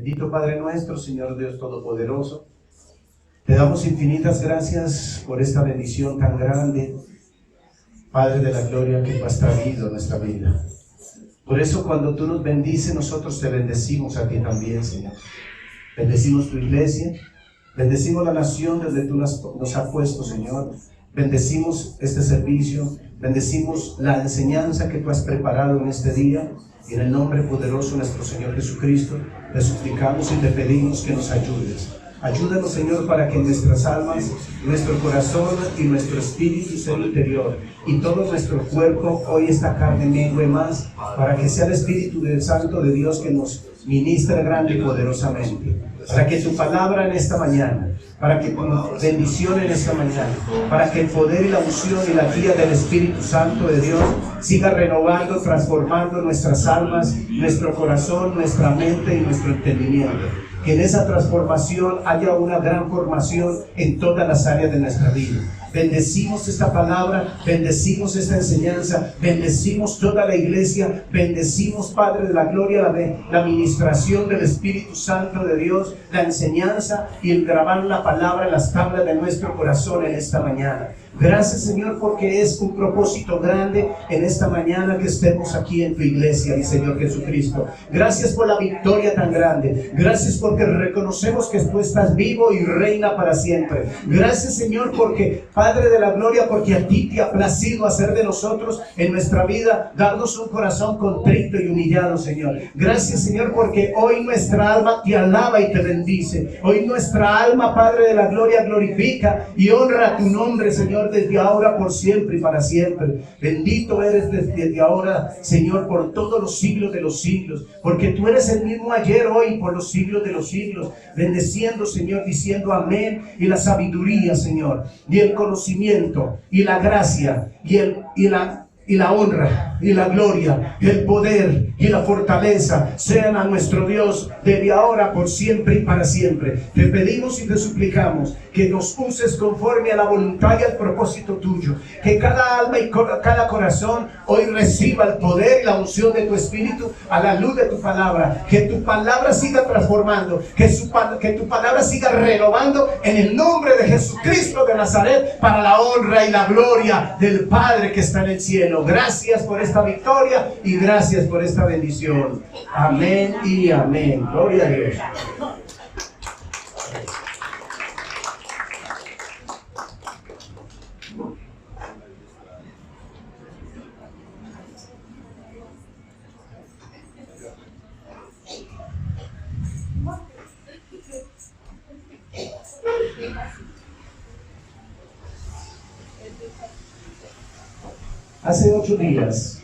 Bendito Padre nuestro, Señor Dios Todopoderoso, te damos infinitas gracias por esta bendición tan grande, Padre de la gloria, que tú has traído a nuestra vida. Por eso cuando tú nos bendices, nosotros te bendecimos a ti también, Señor. Bendecimos tu iglesia, bendecimos la nación donde tú nos has puesto, Señor. Bendecimos este servicio, bendecimos la enseñanza que tú has preparado en este día. Y en el nombre poderoso de nuestro Señor Jesucristo, te suplicamos y te pedimos que nos ayudes. Ayúdanos, Señor, para que nuestras almas, nuestro corazón y nuestro espíritu, ser interior, y todo nuestro cuerpo, hoy esta carne mengue más, para que sea el Espíritu del Santo de Dios que nos ministre grande y poderosamente. Para que tu palabra en esta mañana, para que tu bendición en esta mañana, para que el poder y la unción y la guía del Espíritu Santo de Dios siga renovando, transformando nuestras almas, nuestro corazón, nuestra mente y nuestro entendimiento. Que en esa transformación haya una gran formación en todas las áreas de nuestra vida. Bendecimos esta palabra, bendecimos esta enseñanza, bendecimos toda la iglesia, bendecimos, Padre de la gloria, la administración del Espíritu Santo de Dios, la enseñanza y el grabar la palabra en las tablas de nuestro corazón en esta mañana. Gracias, Señor, porque es un propósito grande en esta mañana que estemos aquí en tu iglesia, mi Señor Jesucristo. Gracias por la victoria tan grande. Gracias porque reconocemos que tú estás vivo y reina para siempre. Gracias, Señor, porque, Padre de la gloria, porque a ti te ha placido hacer de nosotros en nuestra vida, darnos un corazón contrito y humillado, Señor. Gracias, Señor, porque hoy nuestra alma te alaba y te bendice. Hoy nuestra alma, Padre de la gloria, glorifica y honra tu nombre, Señor, desde ahora, por siempre y para siempre. Bendito eres desde ahora, Señor, por todos los siglos de los siglos, porque tú eres el mismo ayer, hoy, por los siglos de los siglos. Bendeciendo, Señor, diciendo amén, y la sabiduría, Señor, y el conocimiento, y la gracia, y la honra, y la gloria, y el poder, y la fortaleza sean a nuestro Dios desde ahora, por siempre y para siempre. Te pedimos y te suplicamos que nos uses conforme a la voluntad y al propósito tuyo, que cada alma y cada corazón hoy reciba el poder y la unción de tu Espíritu a la luz de tu palabra, que tu palabra siga transformando, que tu palabra siga renovando en el nombre de Jesucristo de Nazaret, para la honra y la gloria del Padre que está en el cielo. Gracias por esta victoria y gracias por esta bendición. Amén y amén. Gloria a Dios. Hace 8 días,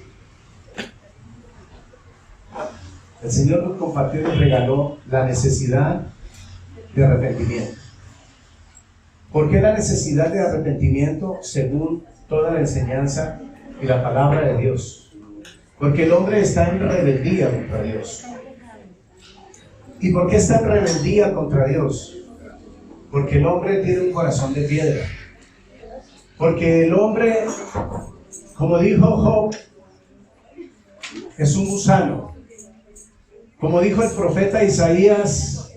el Señor nos compartió y nos regaló la necesidad de arrepentimiento. ¿Por qué la necesidad de arrepentimiento según toda la enseñanza y la palabra de Dios? Porque el hombre está en rebeldía contra Dios. ¿Y por qué está en rebeldía contra Dios? Porque el hombre tiene un corazón de piedra. Porque el hombre, como dijo Job, es un gusano. Como dijo el profeta Isaías,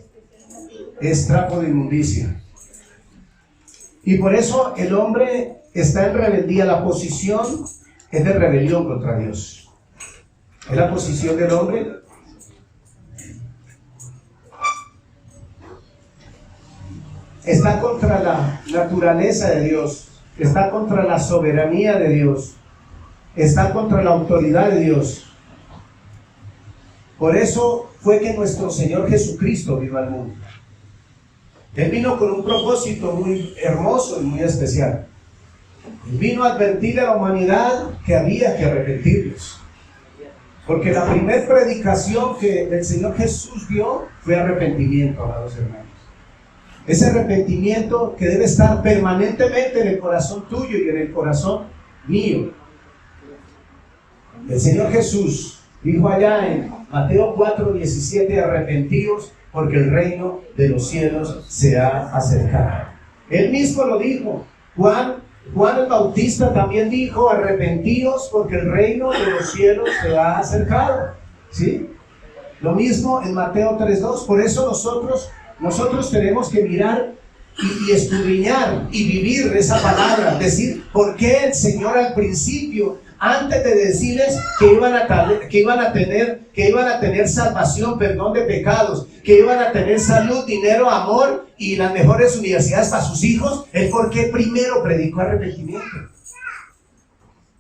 es trapo de inmundicia. Y por eso el hombre está en rebeldía. La posición es de rebelión contra Dios. Es la posición del hombre. Está contra la naturaleza de Dios. Está contra la soberanía de Dios. Está contra la autoridad de Dios. Por eso fue que nuestro Señor Jesucristo vino al mundo. Él vino con un propósito muy hermoso y muy especial. Él vino a advertir a la humanidad que había que arrepentirnos. Porque la primera predicación que el Señor Jesús dio fue arrepentimiento, amados hermanos. Ese arrepentimiento que debe estar permanentemente en el corazón tuyo y en el corazón mío. El Señor Jesús dijo allá en Mateo 4:17, arrepentíos porque el reino de los cielos se ha acercado. Él mismo lo dijo. Juan el Bautista también dijo, arrepentíos porque el reino de los cielos se ha acercado. ¿Sí? Lo mismo en Mateo 3:2. Por eso nosotros tenemos que mirar y escudriñar y vivir esa palabra. Decir, ¿por qué el Señor al principio, antes de decirles que iban a tener salvación, perdón de pecados, que iban a tener salud, dinero, amor y las mejores universidades para sus hijos, es porque primero predicó arrepentimiento?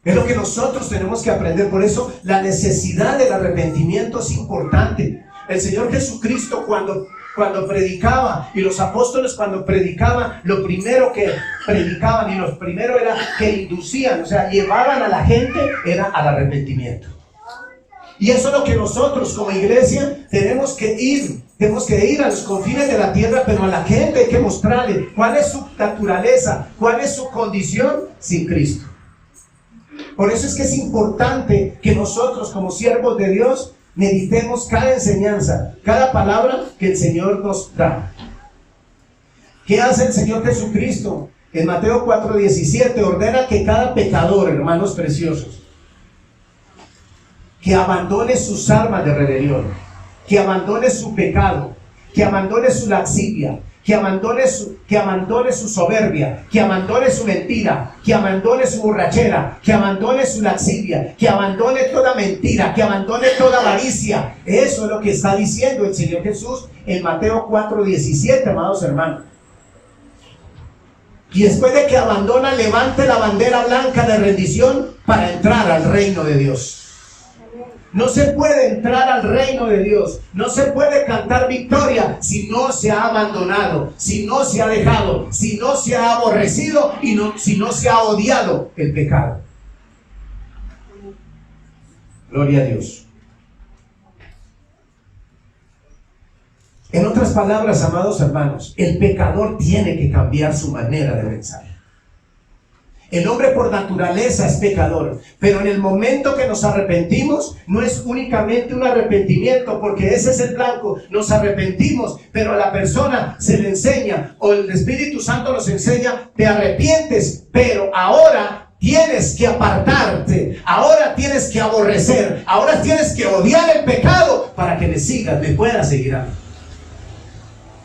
Es lo que nosotros tenemos que aprender. Por eso la necesidad del arrepentimiento es importante. El Señor Jesucristo cuando predicaba, y los apóstoles cuando predicaban, lo primero que predicaban y lo primero era que inducían, o sea, llevaban a la gente, era al arrepentimiento. Y eso es lo que nosotros como iglesia tenemos que ir a los confines de la tierra, pero a la gente hay que mostrarle cuál es su naturaleza, cuál es su condición sin Cristo. Por eso es que es importante que nosotros como siervos de Dios meditemos cada enseñanza, cada palabra que el Señor nos da. ¿Qué hace el Señor Jesucristo? En Mateo 4:17 ordena que cada pecador, hermanos preciosos, que abandone sus armas de rebelión, que abandone su pecado, que abandone su lascivia, que abandone su soberbia, que abandone su mentira, que abandone su borrachera, que abandone su lascivia, que abandone toda mentira, que abandone toda avaricia. Eso es lo que está diciendo el Señor Jesús en Mateo 4:17, amados hermanos. Y después de que abandona, levante la bandera blanca de rendición para entrar al reino de Dios. No se puede entrar al reino de Dios, no se puede cantar victoria si no se ha abandonado, si no se ha dejado, si no se ha aborrecido y si no se ha odiado el pecado. Gloria a Dios. En otras palabras, amados hermanos, el pecador tiene que cambiar su manera de pensar. El hombre por naturaleza es pecador, pero en el momento que nos arrepentimos, no es únicamente un arrepentimiento, porque ese es el blanco, nos arrepentimos, pero a la persona se le enseña, o el Espíritu Santo nos enseña, te arrepientes, pero ahora tienes que apartarte, ahora tienes que aborrecer, ahora tienes que odiar el pecado para que le puedas seguir amando.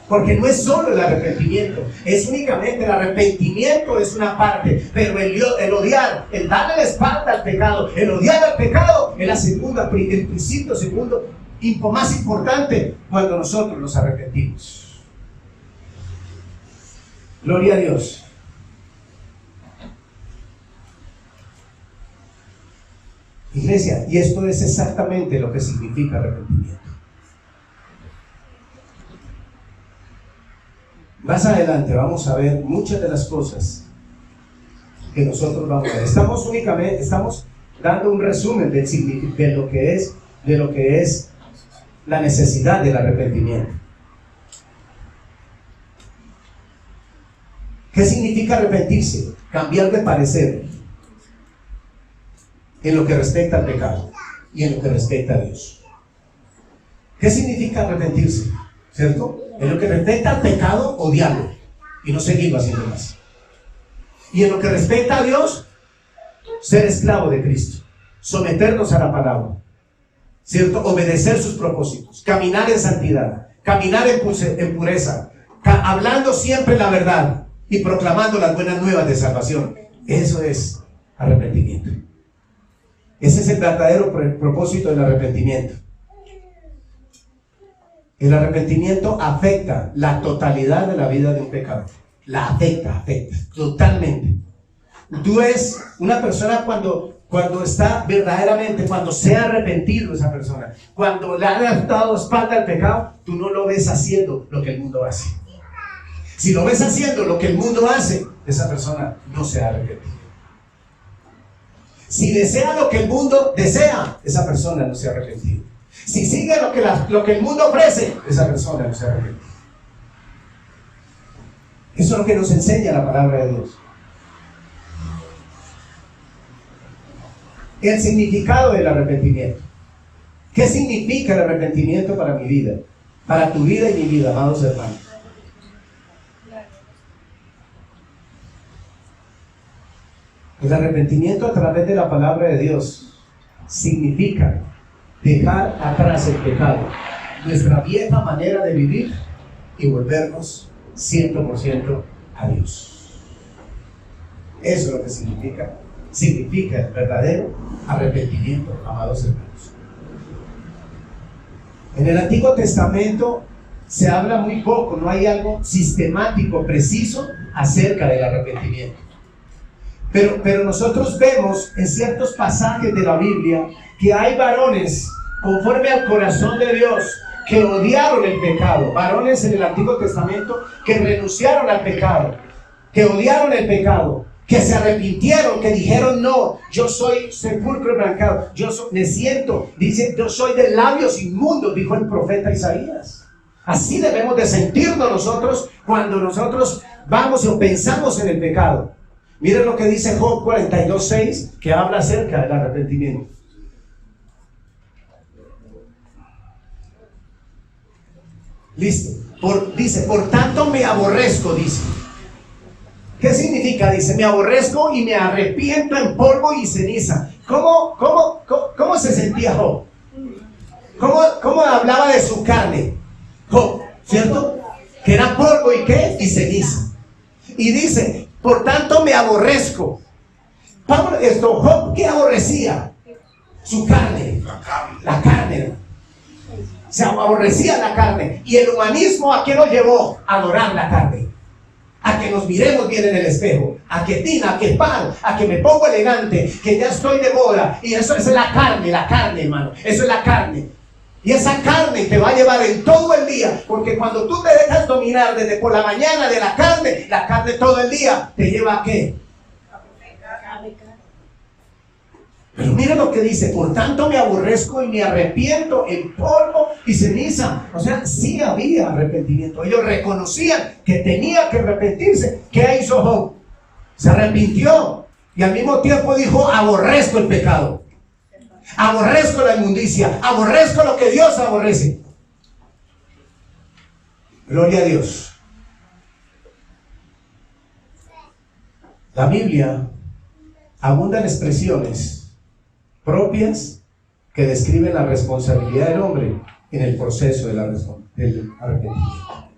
Porque no es solo el arrepentimiento, es únicamente el arrepentimiento, es una parte, pero el odiar, el darle la espalda al pecado, el odiar al pecado es el principio segundo, más importante cuando nosotros nos arrepentimos. Gloria a Dios. Iglesia, y esto es exactamente lo que significa arrepentimiento. Más adelante vamos a ver muchas de las cosas que nosotros vamos a ver. Estamos dando un resumen de lo que es la necesidad del arrepentimiento. ¿Qué significa arrepentirse? Cambiar de parecer en lo que respecta al pecado y en lo que respecta a Dios. ¿Qué significa arrepentirse? ¿Cierto? En lo que respecta al pecado, odiarlo y no seguirlo haciendo más. Y en lo que respecta a Dios, ser esclavo de Cristo, someternos a la palabra, ¿cierto? Obedecer sus propósitos, caminar en santidad, caminar en pureza, hablando siempre la verdad y proclamando las buenas nuevas de salvación. Eso es arrepentimiento. Ese es el verdadero propósito del arrepentimiento. El arrepentimiento afecta la totalidad de la vida de un pecador. La afecta totalmente. Tú eres una persona cuando está verdaderamente, cuando se ha arrepentido esa persona, cuando le ha dado espalda al pecado, tú no lo ves haciendo lo que el mundo hace. Si lo ves haciendo lo que el mundo hace, esa persona no se ha arrepentido. Si desea lo que el mundo desea, esa persona no se ha arrepentido. Si sigue lo que el mundo ofrece, esa persona no se arrepiente. Eso es lo que nos enseña la palabra de Dios. El significado del arrepentimiento. ¿Qué significa el arrepentimiento para mi vida? Para tu vida y mi vida, amados hermanos. El arrepentimiento a través de la palabra de Dios significa dejar atrás el pecado, nuestra vieja manera de vivir y volvernos 100% a Dios. Eso es lo que significa el verdadero arrepentimiento, amados hermanos. En el Antiguo Testamento se habla muy poco, no hay algo sistemático, preciso acerca del arrepentimiento. Pero nosotros vemos en ciertos pasajes de la Biblia que hay varones conforme al corazón de Dios que odiaron el pecado, varones en el Antiguo Testamento que renunciaron al pecado, que odiaron el pecado, que se arrepintieron, que dijeron: no, yo soy sepulcro blancado, me siento, dice, yo soy de labios inmundos, dijo el profeta Isaías. Así debemos de sentirnos nosotros cuando nosotros vamos o pensamos en el pecado. Miren lo que dice Job 42:6, que habla acerca del arrepentimiento. Listo. Dice, por tanto me aborrezco, dice. ¿Qué significa? Dice, me aborrezco y me arrepiento en polvo y ceniza. ¿Cómo se sentía Job? ¿Cómo hablaba de su carne? Job, ¿cierto? Que era polvo y ¿qué? Y ceniza. Y dice, por tanto me aborrezco. Job, ¿qué aborrecía? Su carne. La carne. Se aborrecía la carne. Y el humanismo, ¿a qué nos llevó? A adorar la carne. A que nos miremos bien en el espejo, a que tina, a que pan, a que me pongo elegante, que ya estoy de moda. Y eso es la carne, hermano. Eso es la carne. Y esa carne te va a llevar en todo el día, porque cuando tú te dejas dominar desde por la mañana de la carne todo el día te lleva a ¿qué? Pero mira lo que dice, por tanto me aborrezco y me arrepiento en polvo y ceniza. O sea, sí había arrepentimiento. Ellos reconocían que tenía que arrepentirse. ¿Qué hizo Job? Se arrepintió y al mismo tiempo dijo, aborrezco el pecado. Aborrezco la inmundicia. Aborrezco lo que Dios aborrece. Gloria a Dios. La Biblia abunda en expresiones propias que describen la responsabilidad del hombre en el proceso del arrepentimiento.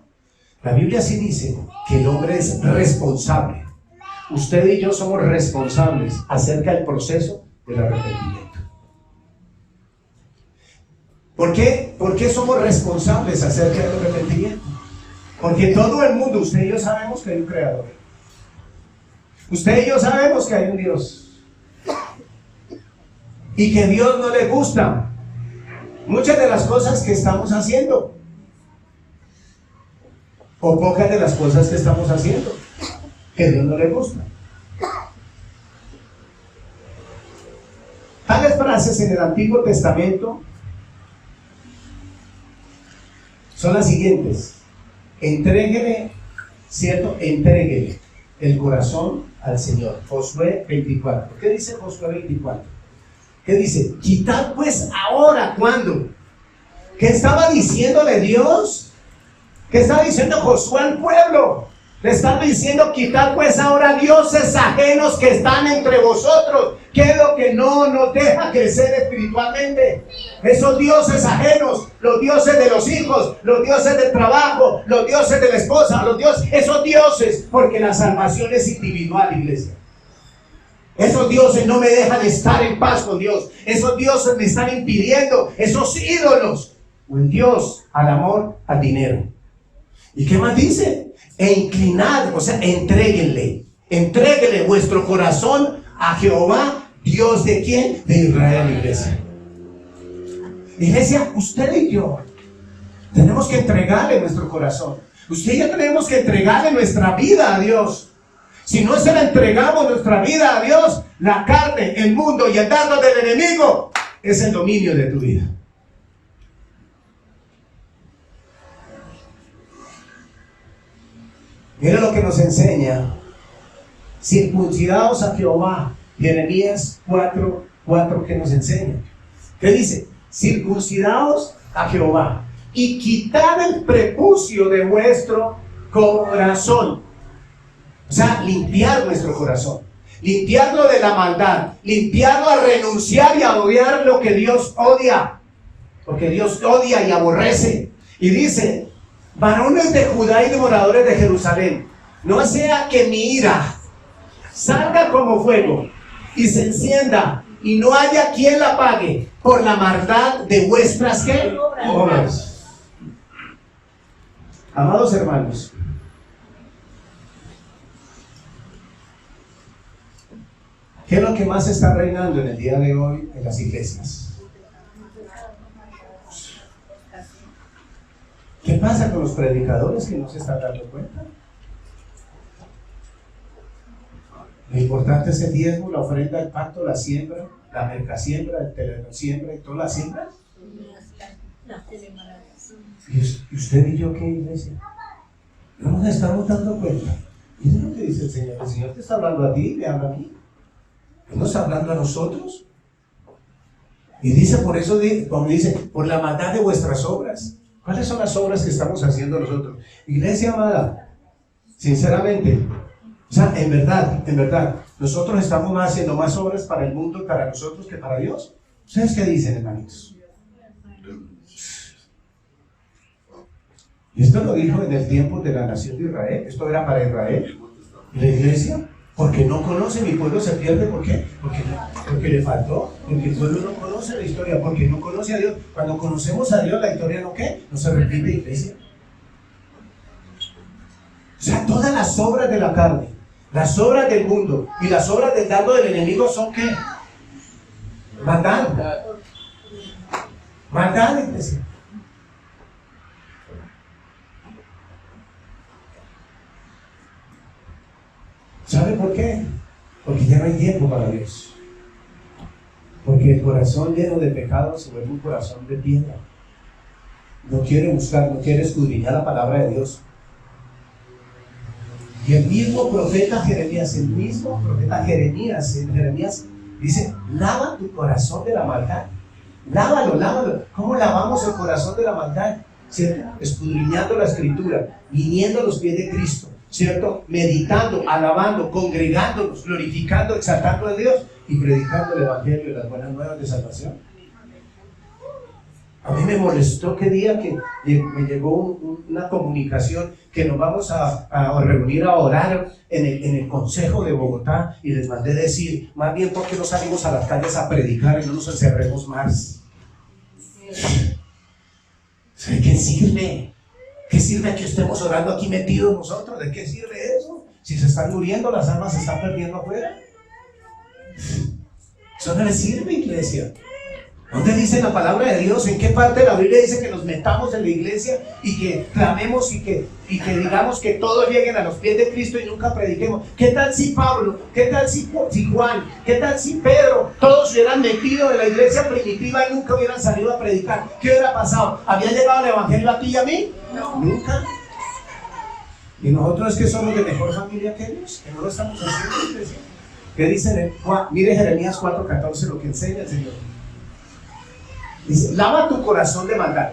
La Biblia sí dice que el hombre es responsable. Usted y yo somos responsables acerca del proceso del arrepentimiento. ¿Por qué? ¿Por qué somos responsables acerca del arrepentimiento? Porque todo el mundo, usted y yo sabemos que hay un creador. Usted y yo sabemos que hay un Dios. Y que Dios no le gusta muchas de las cosas que estamos haciendo. O pocas de las cosas que estamos haciendo. Que Dios no le gusta. Tales frases en el Antiguo Testamento son las siguientes. Entréguele, ¿cierto? Entréguele el corazón al Señor. Josué 24. ¿Qué dice Josué 24? ¿Qué dice? Quitad pues ahora, ¿cuándo? ¿Qué estaba diciéndole Dios? ¿Qué estaba diciendo Josué al pueblo? Le estaba diciendo, quitad pues ahora dioses ajenos que están entre vosotros. ¿Qué es lo que no nos deja crecer espiritualmente? Esos dioses ajenos, los dioses de los hijos, los dioses del trabajo, los dioses de la esposa, esos dioses, porque la salvación es individual, iglesia. Esos dioses no me dejan estar en paz con Dios. Esos dioses me están impidiendo, esos ídolos. Un Dios al amor, al dinero. ¿Y qué más dice? E inclinad, o sea, entréguenle vuestro corazón a Jehová, Dios de quién? De Israel, iglesia. Iglesia, usted y yo tenemos que entregarle nuestro corazón. Usted y yo tenemos que entregarle nuestra vida a Dios. Si no se la entregamos nuestra vida a Dios, la carne, el mundo y el dardo del enemigo es el dominio de tu vida. Mira lo que nos enseña. Circuncidaos a Jehová. Jeremías 4:4 que nos enseña. ¿Qué dice? Circuncidaos a Jehová y quitad el prepucio de vuestro corazón. O sea, limpiar nuestro corazón, limpiarlo de la maldad, limpiarlo a renunciar y a odiar lo que Dios odia. porque Dios odia y aborrece. Y dice: varones de Judá y devoradores de Jerusalén, no sea que mi ira salga como fuego y se encienda, y no haya quien la pague por la maldad de vuestras ¿qué? Obras. Amados hermanos, ¿qué es lo que más está reinando en el día de hoy en las iglesias? ¿Qué pasa con los predicadores que no se están dando cuenta? Lo importante es el diezmo, la ofrenda, el pacto, la siembra, la mercasiembra, el telenosiembra y toda la siembra. ¿Y usted y yo qué, iglesia? No nos estamos dando cuenta. Y eso es lo que dice el Señor. El Señor te está hablando a ti, me habla a mí. ¿No está hablando a nosotros? Y dice, por eso, como dice, por la maldad de vuestras obras. ¿Cuáles son las obras que estamos haciendo nosotros? Iglesia amada, sinceramente, o sea, en verdad, nosotros estamos haciendo más obras para el mundo, para nosotros, que para Dios. ¿Ustedes qué dicen, hermanitos? Y esto lo dijo en el tiempo de la nación de Israel. Esto era para Israel. ¿Y la iglesia? Porque no conoce, mi pueblo se pierde. ¿Por qué? Porque le faltó. Porque el pueblo no conoce la historia, porque no conoce a Dios. Cuando conocemos a Dios, la historia no ¿qué? No se repite, iglesia. O sea, todas las obras de la carne, las obras del mundo y las obras del dardo del enemigo son ¿qué? Maldad. Maldad, iglesia. ¿Sabe por qué? Porque ya no hay tiempo para Dios. Porque el corazón lleno de pecado se vuelve un corazón de piedra. No quiere buscar, no quiere escudriñar la palabra de Dios. Y el mismo profeta Jeremías, dice: lava tu corazón de la maldad. Lávalo. ¿Cómo lavamos el corazón de la maldad? ¿Cierto? Escudriñando la escritura, viniendo a los pies de Cristo, ¿cierto? Meditando, alabando, congregándonos, glorificando, exaltando a Dios y predicando el evangelio y las buenas nuevas de salvación. A mí me molestó que día que me llegó una comunicación que nos vamos a reunir a orar en el Consejo de Bogotá, y les mandé decir: más bien, ¿por qué no salimos a las calles a predicar y no nos encerremos más? ¿De qué sirve? ¿Qué sirve que estemos orando aquí metidos nosotros? ¿De qué sirve eso? Si se están muriendo, las almas se están perdiendo afuera. Eso no le sirve, iglesia. ¿Dónde dice la palabra de Dios? ¿En qué parte de la Biblia dice que nos metamos en la iglesia y que clamemos y que digamos que todos lleguen a los pies de Cristo y nunca prediquemos? ¿Qué tal si Pablo? ¿Qué tal si Juan? ¿Qué tal si Pedro? Todos hubieran metido en la iglesia primitiva y nunca hubieran salido a predicar. ¿Qué hubiera pasado? ¿Había llegado el evangelio a ti y a mí? No. Nunca. Y nosotros es que somos de mejor familia que ellos, que no lo estamos haciendo, iglesia. ¿Qué dice? Mire Jeremías 4:14, lo que enseña el Señor. Dice: lava tu corazón de maldad.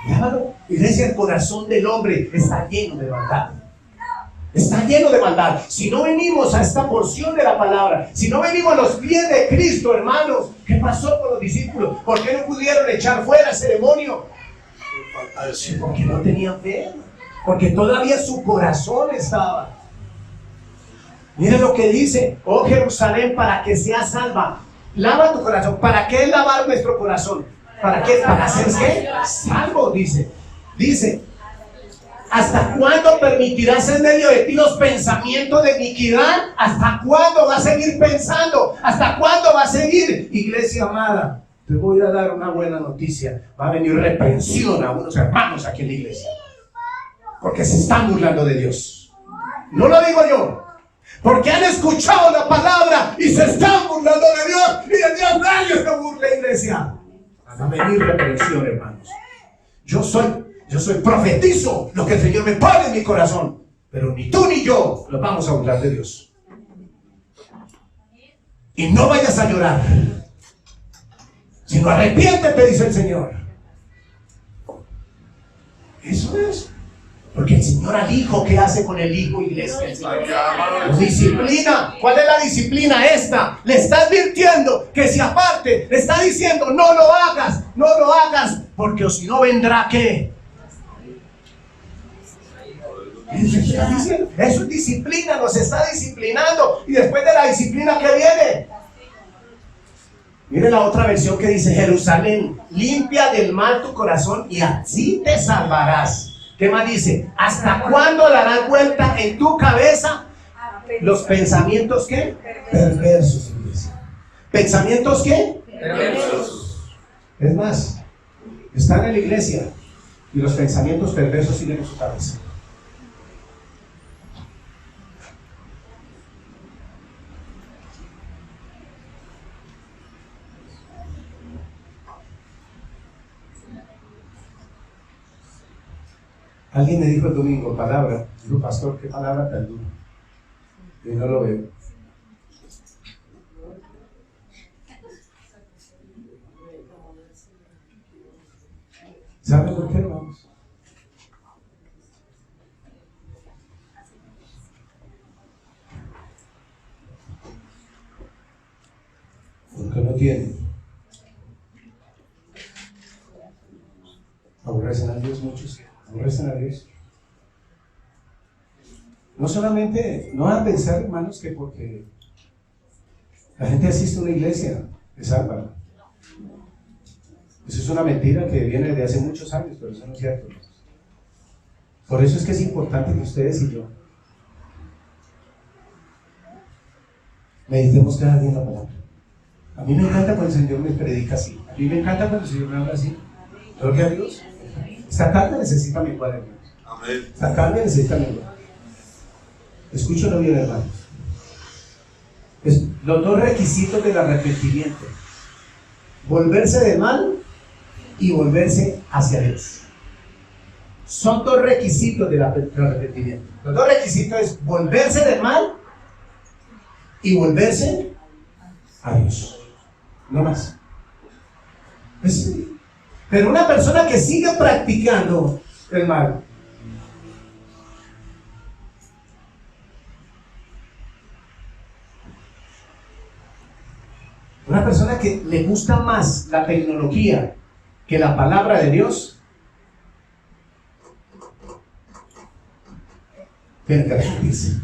Lávalo. Iglesia, el corazón del hombre está lleno de maldad. Está lleno de maldad. Si no venimos a esta porción de la palabra, si no venimos a los pies de Cristo, hermanos, ¿qué pasó con los discípulos? ¿Por qué no pudieron echar fuera ese demonio? Porque no tenían fe. Porque todavía su corazón estaba. Miren lo que dice: oh Jerusalén, para que seas salva, lava tu corazón. ¿Para qué lavar nuestro corazón? ¿Para qué? Para ser ¿qué? Salvo, dice. Dice: ¿hasta cuándo permitirás en medio de ti los pensamientos de iniquidad? ¿Hasta cuándo va a seguir pensando? ¿Hasta cuándo va a seguir? Iglesia amada, te voy a dar una buena noticia. Va a venir reprensión a unos hermanos aquí en la iglesia, porque se están burlando de Dios. No lo digo yo, porque han escuchado la palabra y se están burlando de Dios, y el Dios nadie se burla, iglesia. Va a venir reprensión, hermanos. Yo soy profetizo lo que el Señor me pone en mi corazón, pero ni tú ni yo nos vamos a burlar de Dios. Y no vayas a llorar, sino arrepiéntete, dice el Señor. Eso es. Porque el Señor al hijo, ¿qué hace con el hijo, iglesia? El Señor lo disciplina. ¿Cuál es la disciplina esta? Le está advirtiendo que se aparte. Le está diciendo, no lo hagas, no lo hagas, porque o si no vendrá, ¿qué? Eso es disciplina, nos está disciplinando. Y después de la disciplina, ¿qué viene? Mire la otra versión que dice: Jerusalén, limpia del mal tu corazón y así te salvarás. ¿Qué más dice? ¿Hasta cuándo darás vuelta en tu cabeza los pensamientos qué? Perversos, iglesia. ¿Pensamientos qué? Perversos. Es más, están en la iglesia y los pensamientos perversos siguen en su cabeza. Alguien me dijo el domingo, palabra. Dijo, pastor, qué palabra tan dura. Y no lo veo. ¿Saben por qué, hermanos? Porque no tienen. Aborrecen a Dios muchos. Aborrecen a Dios. No solamente, no van a pensar, hermanos, que porque la gente asiste a una iglesia es salva. Eso es una mentira que viene desde hace muchos años, pero eso no es cierto. Por eso es que es importante que ustedes y yo meditemos cada día en la palabra. A mí me encanta cuando el Señor me predica así. A mí me encanta cuando el Señor me habla así. Gloria a Dios. Esta carne necesita mi Padre. Esta carne necesita mi Padre. Escúchalo bien, hermanos. Los dos requisitos del arrepentimiento: volverse de mal y volverse hacia Dios. Son dos requisitos del arrepentimiento. Los dos requisitos es volverse de mal y volverse a Dios. No más. Pero una persona que sigue practicando el mal, una persona que le gusta más la tecnología que la palabra de Dios, tiene que arrepentirse.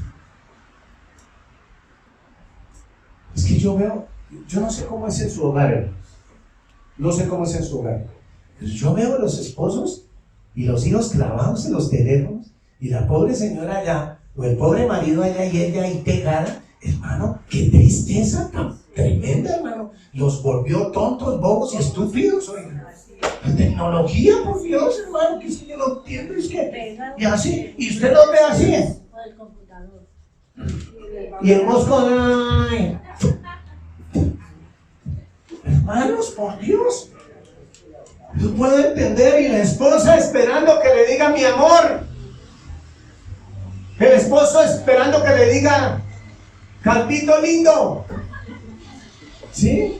Es que yo no sé cómo es en su hogar, hermanos. No sé cómo es en su hogar. Pero yo veo a los esposos y los hijos clavados en los teléfonos y la pobre señora allá, o el pobre marido allá y ella ahí pegada. Hermano, qué tristeza tan tremenda, hermano. Los volvió tontos, bobos y estúpidos. Oiga. La tecnología, por Dios, hermano, que es que yo no entiendo, es que y así, y usted lo ve así. Y el mosco, ay. Hermanos, por Dios. No puedo entender. Y la esposa esperando que le diga mi amor. El esposo esperando que le diga cantito lindo. ¿Sí?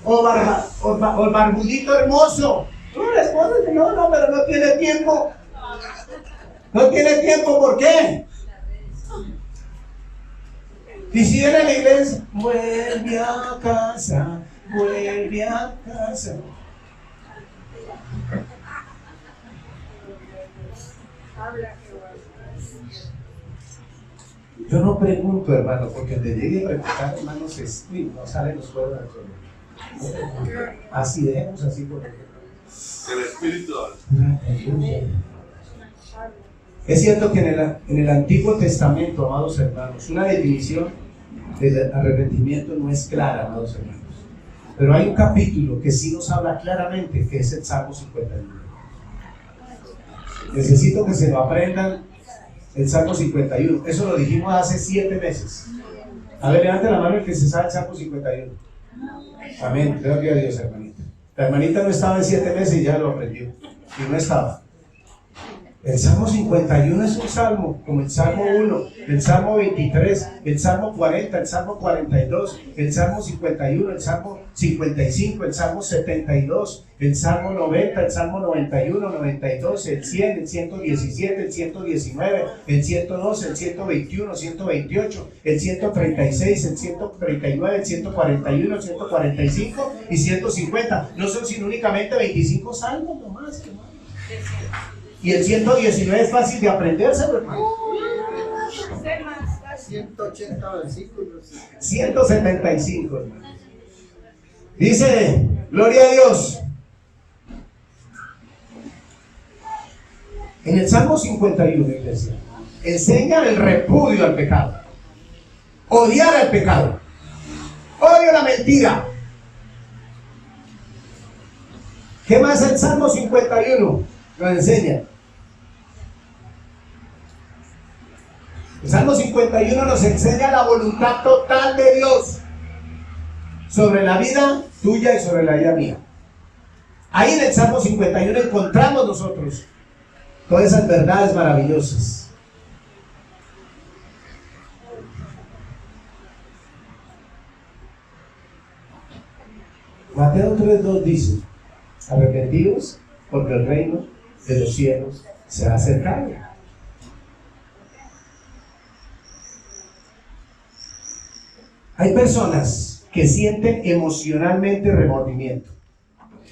O barbudito hermoso. No, la esposa dice, no, pero no tiene tiempo. No tiene tiempo, ¿por qué? Y si viene a la iglesia, vuelve a casa, vuelve a casa. Yo no pregunto, hermano, porque te llegue a preguntar, hermano, no salen los fuegos del sol. Así dejemos, así por ejemplo. El Espíritu. Es cierto que en el Antiguo Testamento, amados hermanos, una definición del arrepentimiento no es clara, amados hermanos. Pero hay un capítulo que sí nos habla claramente, que es el Salmo 51. Necesito que se lo aprendan, el Salmo 51. Eso lo dijimos hace 7 meses. A ver, levante la mano el que se sabe el Salmo 51. Amén, gloria a Dios, hermanita. La hermanita no estaba en 7 meses y ya lo aprendió. Y no estaba. El Salmo 51 es un salmo, como el Salmo 1, el Salmo 23, el Salmo 40, el Salmo 42, el Salmo 51, el Salmo 55, el Salmo 72, el Salmo 90, el Salmo 91, 92, el 100, el 117, el 119, el 112, el 121, 128, el 136, el 139, el 141, el 145 y 150. No son sino únicamente 25 salmos nomás, hermano. Y el 119 es fácil de aprenderse, hermano. 180 versículos. 175, hermano. Dice, gloria a Dios. En el Salmo 51, iglesia, enseña el repudio al pecado. Odiar al pecado. Odio la mentira. ¿Qué más el Salmo 51 nos enseña? El Salmo 51 nos enseña la voluntad total de Dios sobre la vida tuya y sobre la vida mía. Ahí en el Salmo 51 encontramos nosotros todas esas verdades maravillosas. Mateo 3:2 dice: arrepentidos, porque el reino de los cielos se ha acercado. Hay personas que sienten emocionalmente remordimiento.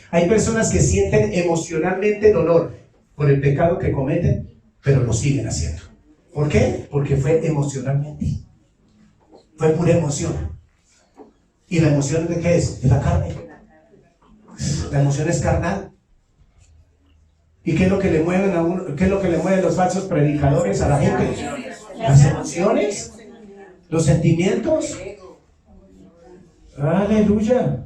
Hay personas que sienten emocionalmente dolor por el pecado que cometen, pero lo siguen haciendo. ¿Por qué? Porque fue emocionalmente. Fue pura emoción. ¿Y la emoción de qué es? De la carne. La emoción es carnal. ¿Y qué es lo que le mueven a uno? ¿Qué es lo que le mueven los falsos predicadores a la gente? Las emociones, los sentimientos. Aleluya.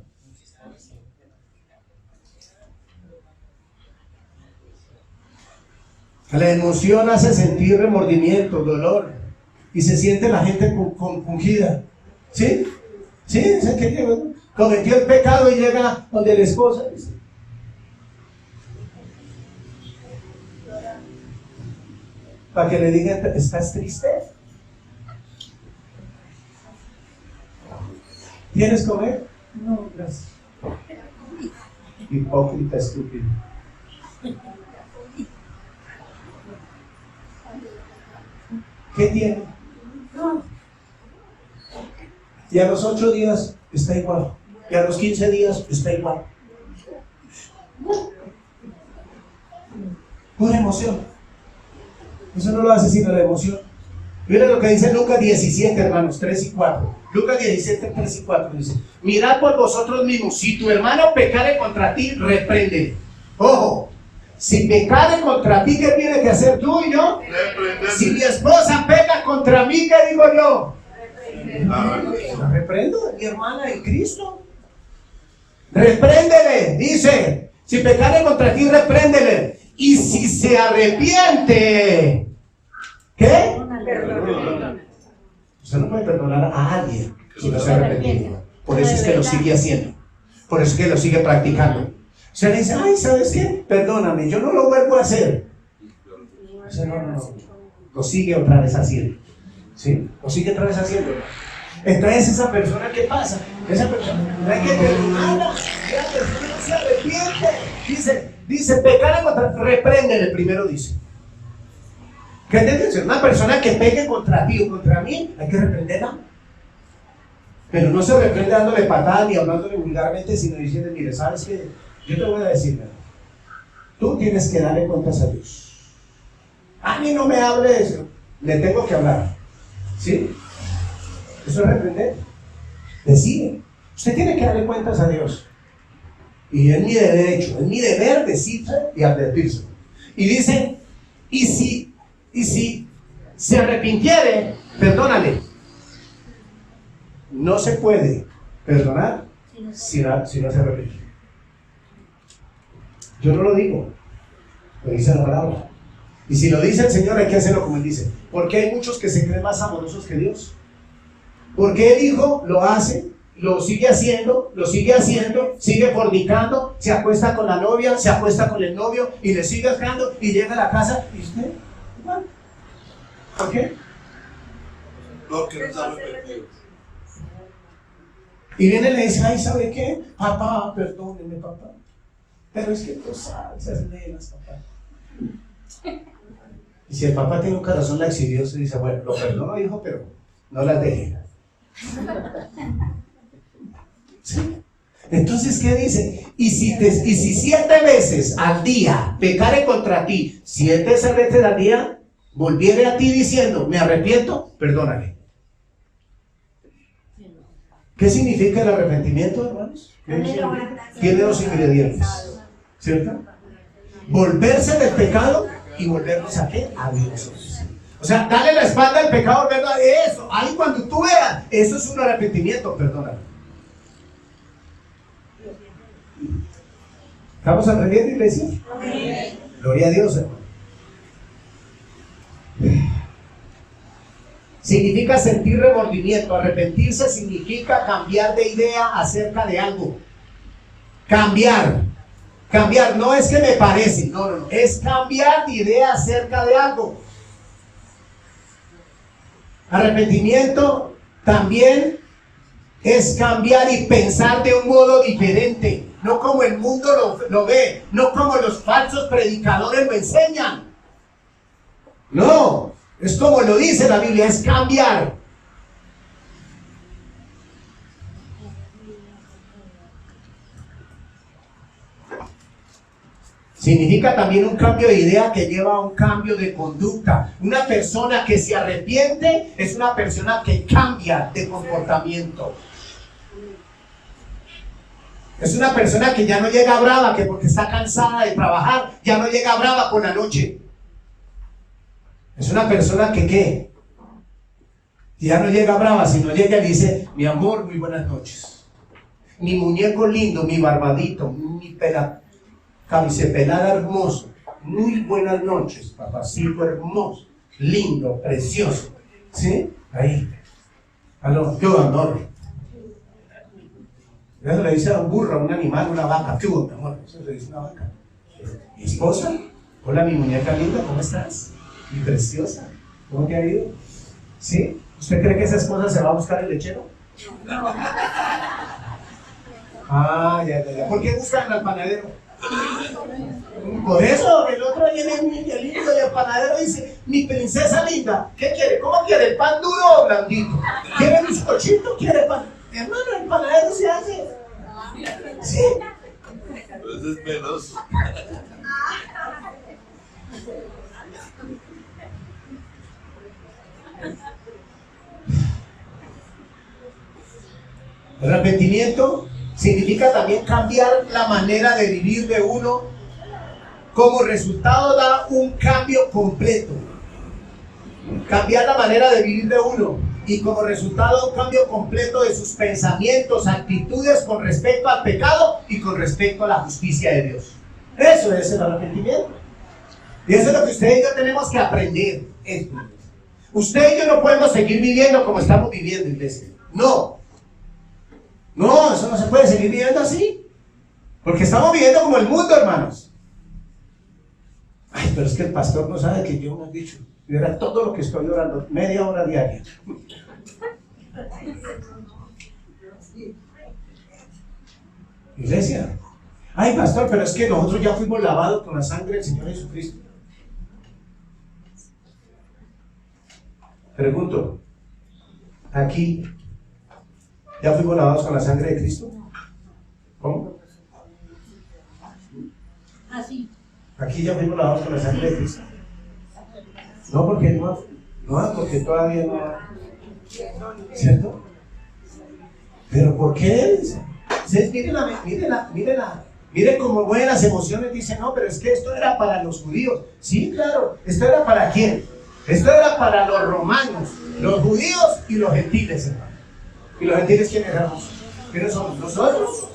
La emoción hace sentir remordimiento, dolor, y se siente la gente compungida. ¿Sí? ¿Sí? ¿Es que cometió el pecado y llega donde la esposa dice: para que le digan, ¿estás triste? ¿Tienes comer? No, gracias. Hipócrita, estúpido. ¿Qué tiene? Y a los 8 días está igual. Y a los 15 días está igual. Pura emoción. Eso no lo hace sino la emoción. Miren lo que dice Lucas 17, hermanos, 3 y 4. Lucas 17, 3 y 4 dice: mirad por vosotros mismos, si tu hermano pecare contra ti, repréndele. Ojo, si pecare contra ti, ¿qué tiene que hacer tú y yo? Si mi esposa peca contra mí, ¿qué digo yo? La reprendo, mi hermana en Cristo. Repréndele, dice: si pecare contra ti, repréndele. Y si se arrepiente, ¿qué? Usted no puede perdonar a alguien si no se ha arrepentido. Por eso es que lo sigue haciendo. Por eso es que lo sigue practicando. Usted le dice: ay, ¿sabes qué? Perdóname, yo no lo vuelvo a hacer. Dice: no. Lo sigue otra vez haciendo. ¿Sí? Lo sigue otra vez haciendo. Entonces, esa persona, ¿qué pasa? Esa persona no hay que perdonarla. La persona no se arrepiente. Dice, pecar contra, repréndele, primero dice. ¿Qué te dice? Una persona que peque contra ti o contra mí, hay que reprenderla. Pero no se reprende dándole patadas ni hablándole vulgarmente, sino diciendo: mire, ¿sabes qué? Yo te voy a decir, tú tienes que darle cuentas a Dios. A mí no me hable de eso. Le tengo que hablar. ¿Sí? Eso es reprender. Decide. Usted tiene que darle cuentas a Dios. Y es mi derecho, es mi deber decirse y advertirse. Y dice: y si se arrepintiere, perdónale. No se puede perdonar si no se arrepiente. Yo no lo digo, lo dice la palabra. Y si lo dice el Señor, hay que hacerlo como Él dice. Porque hay muchos que se creen más amorosos que Dios. Porque Él dijo, lo hace, lo sigue haciendo, sigue fornicando, se acuesta con la novia, se acuesta con el novio y le sigue dejando y llega a la casa y usted, igual. ¿Por qué? Porque no está arrepentido. Y viene y le dice, ay, ¿sabe qué? Papá, perdóneme, papá. Pero es que tú sabes, esas nenas, papá. Y si el papá tiene un corazón laxidioso, dice, bueno, lo perdono, hijo, pero no las deje. ¿Sí? Entonces, ¿qué dice? Y si 7 veces al día pecare contra ti, 7 veces al día, volviere a ti diciendo, me arrepiento, perdónale. ¿Qué significa el arrepentimiento, hermanos? Tiene 2 ingredientes, ¿cierto? Volverse del pecado y volvernos a ¿qué? A Dios. O sea, dale la espalda al pecado, volvernos a eso. Ahí cuando tú veas, eso es un arrepentimiento, perdónale. ¿Estamos aprendiendo, iglesia? Amén. Gloria a Dios, hermano. Significa sentir remordimiento. Arrepentirse significa cambiar de idea acerca de algo. Cambiar no es que me parece, no, es cambiar de idea acerca de algo. Arrepentimiento también es cambiar y pensar de un modo diferente, no como el mundo lo ve, no como los falsos predicadores lo enseñan. No, es como lo dice la Biblia, es cambiar. Significa también un cambio de idea que lleva a un cambio de conducta. Una persona que se arrepiente es una persona que cambia de comportamiento. Es una persona que ya no llega brava, que porque está cansada de trabajar, ya no llega brava por la noche. Es una persona que ¿qué? Ya no llega brava, sino llega y dice, mi amor, muy buenas noches. Mi muñeco lindo, mi barbadito, mi camisepelada hermoso. Muy buenas noches, papacito hermoso, lindo, precioso. ¿Sí? Ahí. Aló, ¿qué amor? Eso le dice a un burro, a un animal, una vaca. ¿Qué hubo, mi amor? Eso le dice una vaca. ¿Mi esposa? Hola, mi muñeca linda, ¿cómo estás? Mi preciosa, ¿cómo te ha ido? ¿Sí? ¿Usted cree que esa esposa se va a buscar el lechero? No. Ah, ya. ¿Por qué buscan al panadero? Por eso, el otro viene el lindo y el panadero dice, mi princesa linda, ¿qué quiere? ¿Cómo quiere? ¿El pan duro o blandito? ¿Quiere bizcochito? ¿Quiere pan? Hermano, el panadero se hace. Sí. Entonces es penoso. El arrepentimiento significa también cambiar la manera de vivir de uno. Como resultado da un cambio completo. Cambiar la manera de vivir de uno. Y como resultado un cambio completo de sus pensamientos, actitudes con respecto al pecado y con respecto a la justicia de Dios. Eso es el arrepentimiento. Y eso es lo que usted y yo tenemos que aprender. Usted y yo no podemos seguir viviendo como estamos viviendo, iglesia. No, eso no se puede seguir viviendo así. Porque estamos viviendo como el mundo, hermanos. Ay, pero es que el pastor no sabe que yo me he dicho. Y era todo lo que estoy orando, media hora diaria. Iglesia. Ay, pastor, pero es que nosotros ya fuimos lavados con la sangre del Señor Jesucristo. Pregunto, aquí, ¿ya fuimos lavados con la sangre de Cristo? ¿Cómo? Así. Aquí ya fuimos lavados con la sangre de Cristo. No, porque porque todavía no. ¿Cierto? ¿Pero por qué? Miren cómo buenas emociones dicen, no, pero es que esto era para los judíos. Sí, claro, ¿esto era para quién? Esto era para los romanos, los judíos y los gentiles, hermano. ¿Y los gentiles quiénes éramos? ¿Quiénes somos? ¿Nosotros?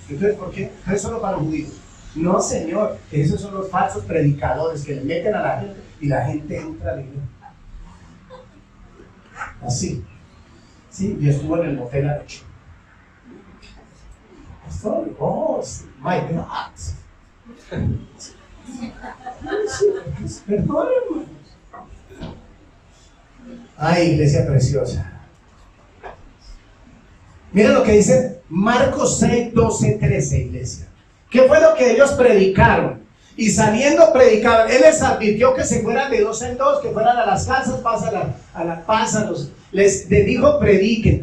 Entonces, ¿por qué? No es solo para los judíos. No, señor, esos son los falsos predicadores que le meten a la gente y la gente entra a la iglesia. Así. Sí, y estuvo en el motel anoche. Pastor, oh, my God. Perdón, hermanos. Ay, iglesia preciosa. Mira lo que dice Marcos 6, 12, 13, iglesia. ¿Qué fue lo que ellos predicaron? Y saliendo predicaban. Él les advirtió que se fueran de dos en dos, que fueran a las casas, pásalos. Les dijo, prediquen.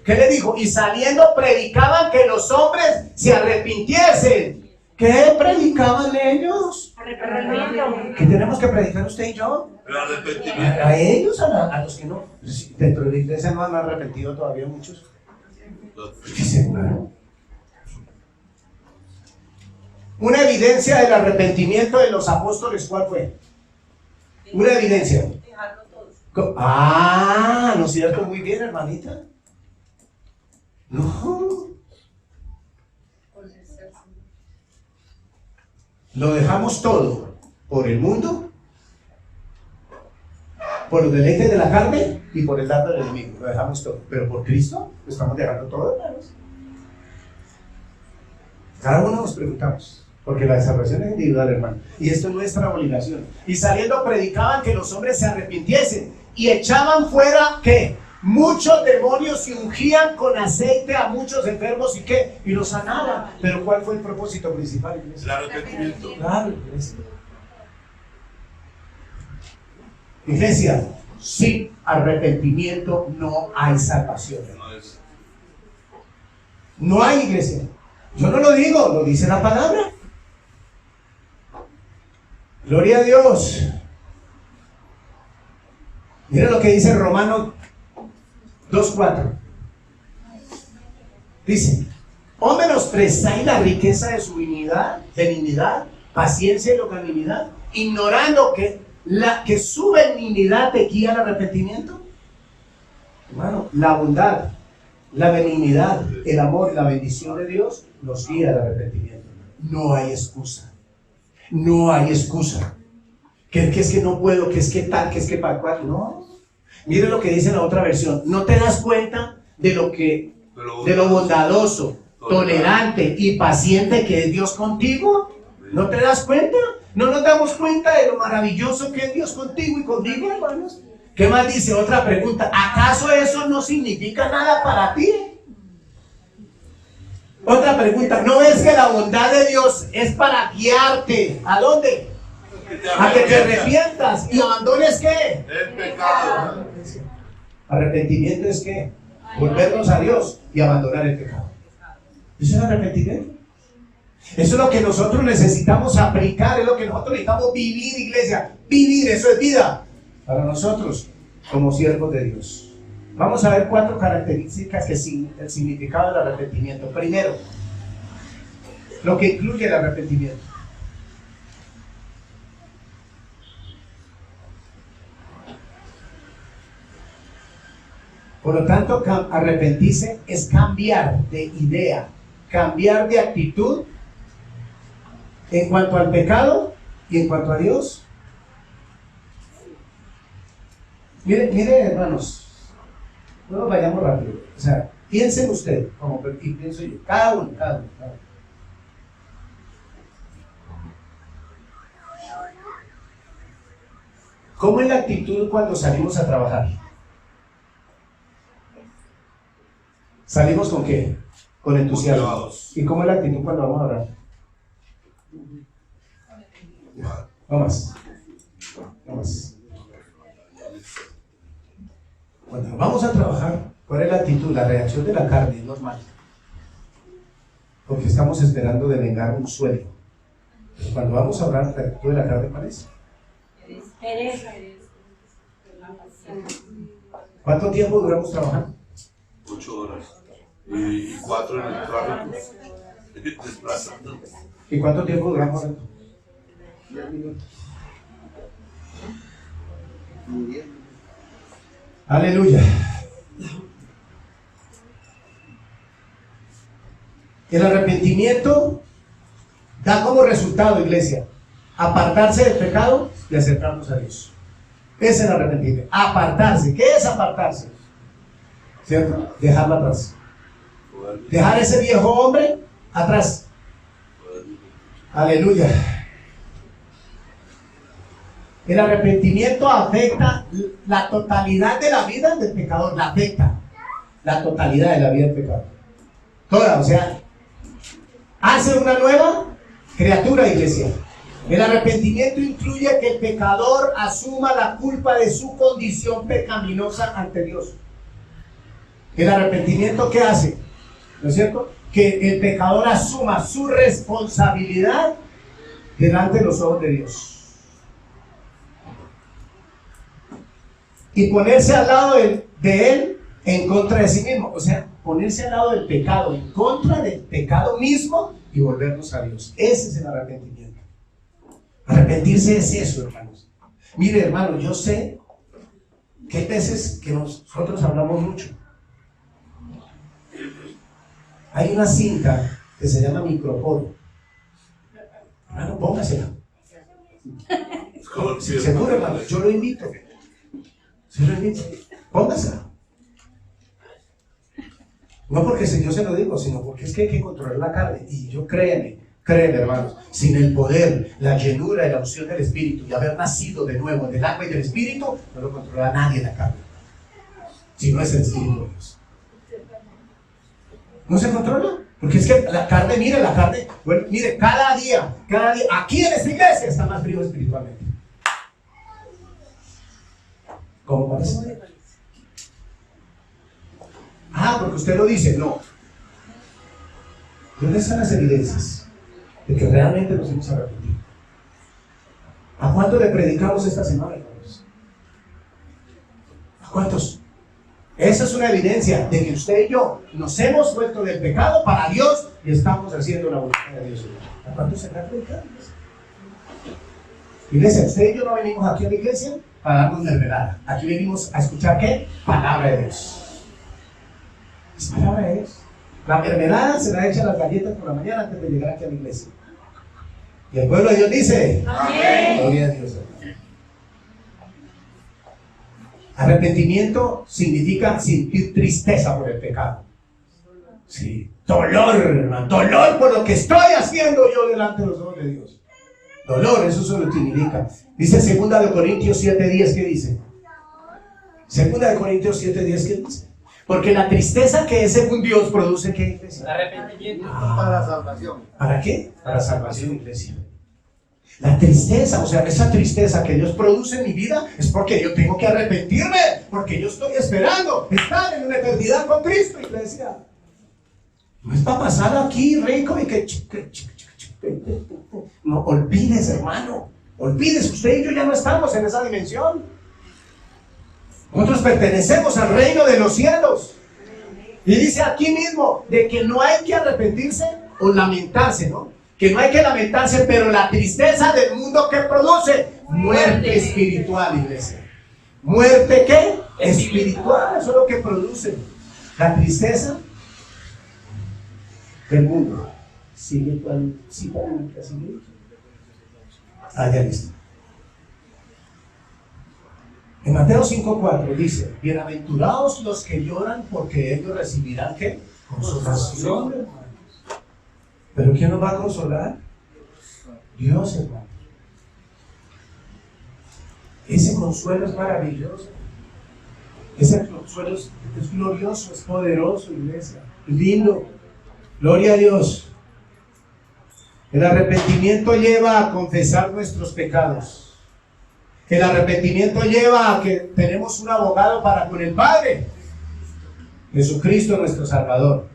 ¿Qué le dijo? Y saliendo predicaban que los hombres se arrepintiesen. ¿Qué predicaban ellos? Arrepentimiento. ¿Qué tenemos que predicar usted y yo? El arrepentimiento. A ellos, a los que no. Dentro de la iglesia no han arrepentido todavía muchos. Fíjense, hermano. Una evidencia del arrepentimiento de los apóstoles, ¿cuál fue? Una evidencia. ¿No es cierto? Muy bien, hermanita. No. Lo dejamos todo por el mundo, por los deleites de la carne y por el dardo del enemigo. Lo dejamos todo. Pero por Cristo lo estamos dejando todo, hermanos. Cada uno nos preguntamos. Porque la salvación es individual, hermano. Y esto es nuestra obligación. Y saliendo predicaban que los hombres se arrepintiesen. Y echaban fuera, ¿qué? Muchos demonios y ungían con aceite a muchos enfermos. ¿Y qué? Y los sanaban. Pero ¿cuál fue el propósito principal, iglesia? El arrepentimiento. Claro, iglesia. Iglesia, sin arrepentimiento no hay salvación. No hay, iglesia. Yo no lo digo, lo dice la palabra. Gloria a Dios. Mira lo que dice Romanos 2:4. Dice: ¿o menospreciáis la riqueza de su benignidad, paciencia y longanimidad, ignorando que su benignidad te guía al arrepentimiento? Hermano, la bondad, la benignidad, el amor y la bendición de Dios nos guía al arrepentimiento. No hay excusa. No hay excusa. Que es que no puedo, que es que tal, que es que para cual. No. Mire lo que dice la otra versión. No te das cuenta de lo bondadoso, tolerante y paciente que es Dios contigo. ¿No te das cuenta? No nos damos cuenta de lo maravilloso que es Dios contigo y conmigo, hermanos. ¿Qué más dice? Otra pregunta. ¿Acaso eso no significa nada para ti? Otra pregunta. ¿No es que la bondad de Dios es para guiarte? ¿A dónde? A que te arrepientas y abandones ¿qué? El pecado. Arrepentimiento es ¿qué? Volvernos a Dios y abandonar el pecado. ¿Eso es arrepentimiento? Eso es lo que nosotros necesitamos aplicar, es lo que nosotros necesitamos vivir, iglesia. Vivir, eso es vida para nosotros como siervos de Dios. Vamos a ver 4 características que el significado del arrepentimiento. Primero, lo que incluye el arrepentimiento. Por lo tanto, arrepentirse es cambiar de idea, cambiar de actitud en cuanto al pecado y en cuanto a Dios. Mire, hermanos. No nos vayamos rápido. O sea, piensen usted, como pienso yo. Cada uno. ¿Cómo es la actitud cuando salimos a trabajar? ¿Salimos con qué? Con entusiasmo. Motivados. ¿Y cómo es la actitud cuando vamos a orar? No más. Cuando vamos a trabajar, ¿cuál es la actitud? La reacción de la carne es normal. Porque estamos esperando devengar un sueldo. Pero cuando vamos a orar, la actitud de la carne, ¿cuál es? Pereza. ¿Cuánto tiempo duramos trabajando? 8 horas. Y 4 en el tráfico. Desplazando. ¿Y cuánto tiempo duramos orando? 10 minutos. Muy bien. Aleluya. El arrepentimiento da como resultado, iglesia, apartarse del pecado y acercarnos a Dios. Ese es el arrepentimiento. Apartarse. ¿Qué es apartarse? ¿Cierto? Dejarlo atrás. Dejar ese viejo hombre atrás. Aleluya. El arrepentimiento afecta la totalidad de la vida del pecador. La afecta la totalidad de la vida del pecador. Toda, o sea, hace una nueva criatura, iglesia. El arrepentimiento incluye que el pecador asuma la culpa de su condición pecaminosa ante Dios. El arrepentimiento, ¿qué hace? ¿No es cierto? Que el pecador asuma su responsabilidad delante de los ojos de Dios. Y ponerse al lado de él en contra de sí mismo. O sea, ponerse al lado del pecado, en contra del pecado mismo y volvernos a Dios. Ese es el arrepentimiento. Arrepentirse es eso, hermanos. Mire, hermano, yo sé que hay veces que nosotros hablamos mucho. Hay una cinta que se llama microporo. Hermano, póngasela. Seguro, hermano, yo lo invito. Se lo invito. Póngasela. No porque yo se lo digo, sino porque es que hay que controlar la carne. Y yo créeme, hermanos, sin el poder, la llenura y la unción del Espíritu y haber nacido de nuevo del agua y del Espíritu, no lo controla nadie la carne. Si no es el Espíritu de Dios. ¿No se controla? Porque es que la carne, bueno, mire, cada día, aquí en esta iglesia está más frío espiritualmente. ¿Cómo parece? Porque usted lo dice, no. ¿Dónde están las evidencias de que realmente nos hemos arrepentido? ¿A cuántos le predicamos esta semana, hermanos? ¿A cuántos? Esa es una evidencia de que usted y yo nos hemos vuelto del pecado para Dios y estamos haciendo la voluntad de Dios. ¿A cuántos se le ha predicado? Iglesia, usted y yo no venimos aquí a la iglesia para darnos mermelada. Aquí venimos a escuchar ¿qué? Palabra de Dios. Es palabra de Dios. La mermelada se la echa a las galletas por la mañana antes de llegar aquí a la iglesia. Y el pueblo de Dios dice: amén. Gloria a Dios. Arrepentimiento significa sentir tristeza por el pecado. Sí. Dolor, hermano. Dolor por lo que estoy haciendo yo delante de los ojos de Dios. Dolor, eso se lo significa. Dice 2 Corintios 7:10, ¿qué dice? 2 Corintios 7:10, ¿qué dice? Porque la tristeza que es según Dios produce ¿qué, iglesia? Arrepentimiento para salvación. ¿Para qué? Para salvación, iglesia. La tristeza, o sea, esa tristeza que Dios produce en mi vida es porque yo tengo que arrepentirme, porque yo estoy esperando estar en una eternidad con Cristo, iglesia. No es para pasar aquí rico y que... No, olvides, hermano. Olvides, usted y yo ya no estamos en esa dimensión. Nosotros pertenecemos al reino de los cielos. Y dice aquí mismo de que no hay que arrepentirse o lamentarse, ¿no? Que no hay que lamentarse, pero la tristeza del mundo que produce muerte espiritual, iglesia. ¿Muerte qué? Espiritual. Eso es lo que produce la tristeza del mundo. Sigue cuál, sigue. Ya listo. En Mateo 5:4 dice: bienaventurados los que lloran, porque ellos recibirán ¿qué? Consolación, hermanos. ¿Pero quién nos va a consolar? Dios, hermano. Ese consuelo es maravilloso. Ese consuelo es glorioso, es poderoso, iglesia. Lindo. Gloria a Dios. El arrepentimiento lleva a confesar nuestros pecados. El arrepentimiento lleva a que tenemos un abogado para con el Padre, Jesucristo nuestro Salvador.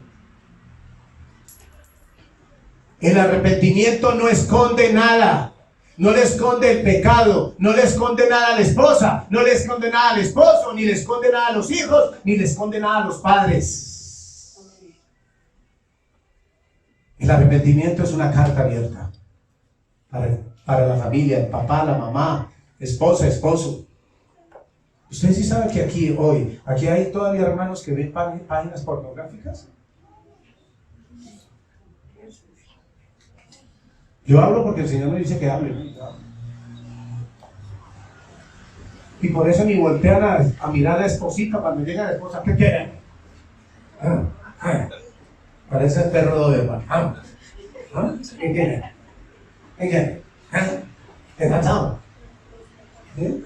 El arrepentimiento no esconde nada, no le esconde el pecado, no le esconde nada a la esposa, no le esconde nada al esposo, ni le esconde nada a los hijos, ni le esconde nada a los padres. El arrepentimiento es una carta abierta para la familia, el papá, la mamá, esposa, esposo. ¿Usted sí sabe que aquí hay todavía hermanos que ven páginas pornográficas? Yo hablo porque el Señor me dice que hable. Y por eso ni voltean a mirar a la esposita cuando llega la esposa. ¿Qué quieren? Parece el perro Doberman. ¿Qué quiere? ¿Qué quiere? ¿Qué cansado? ¿Sí?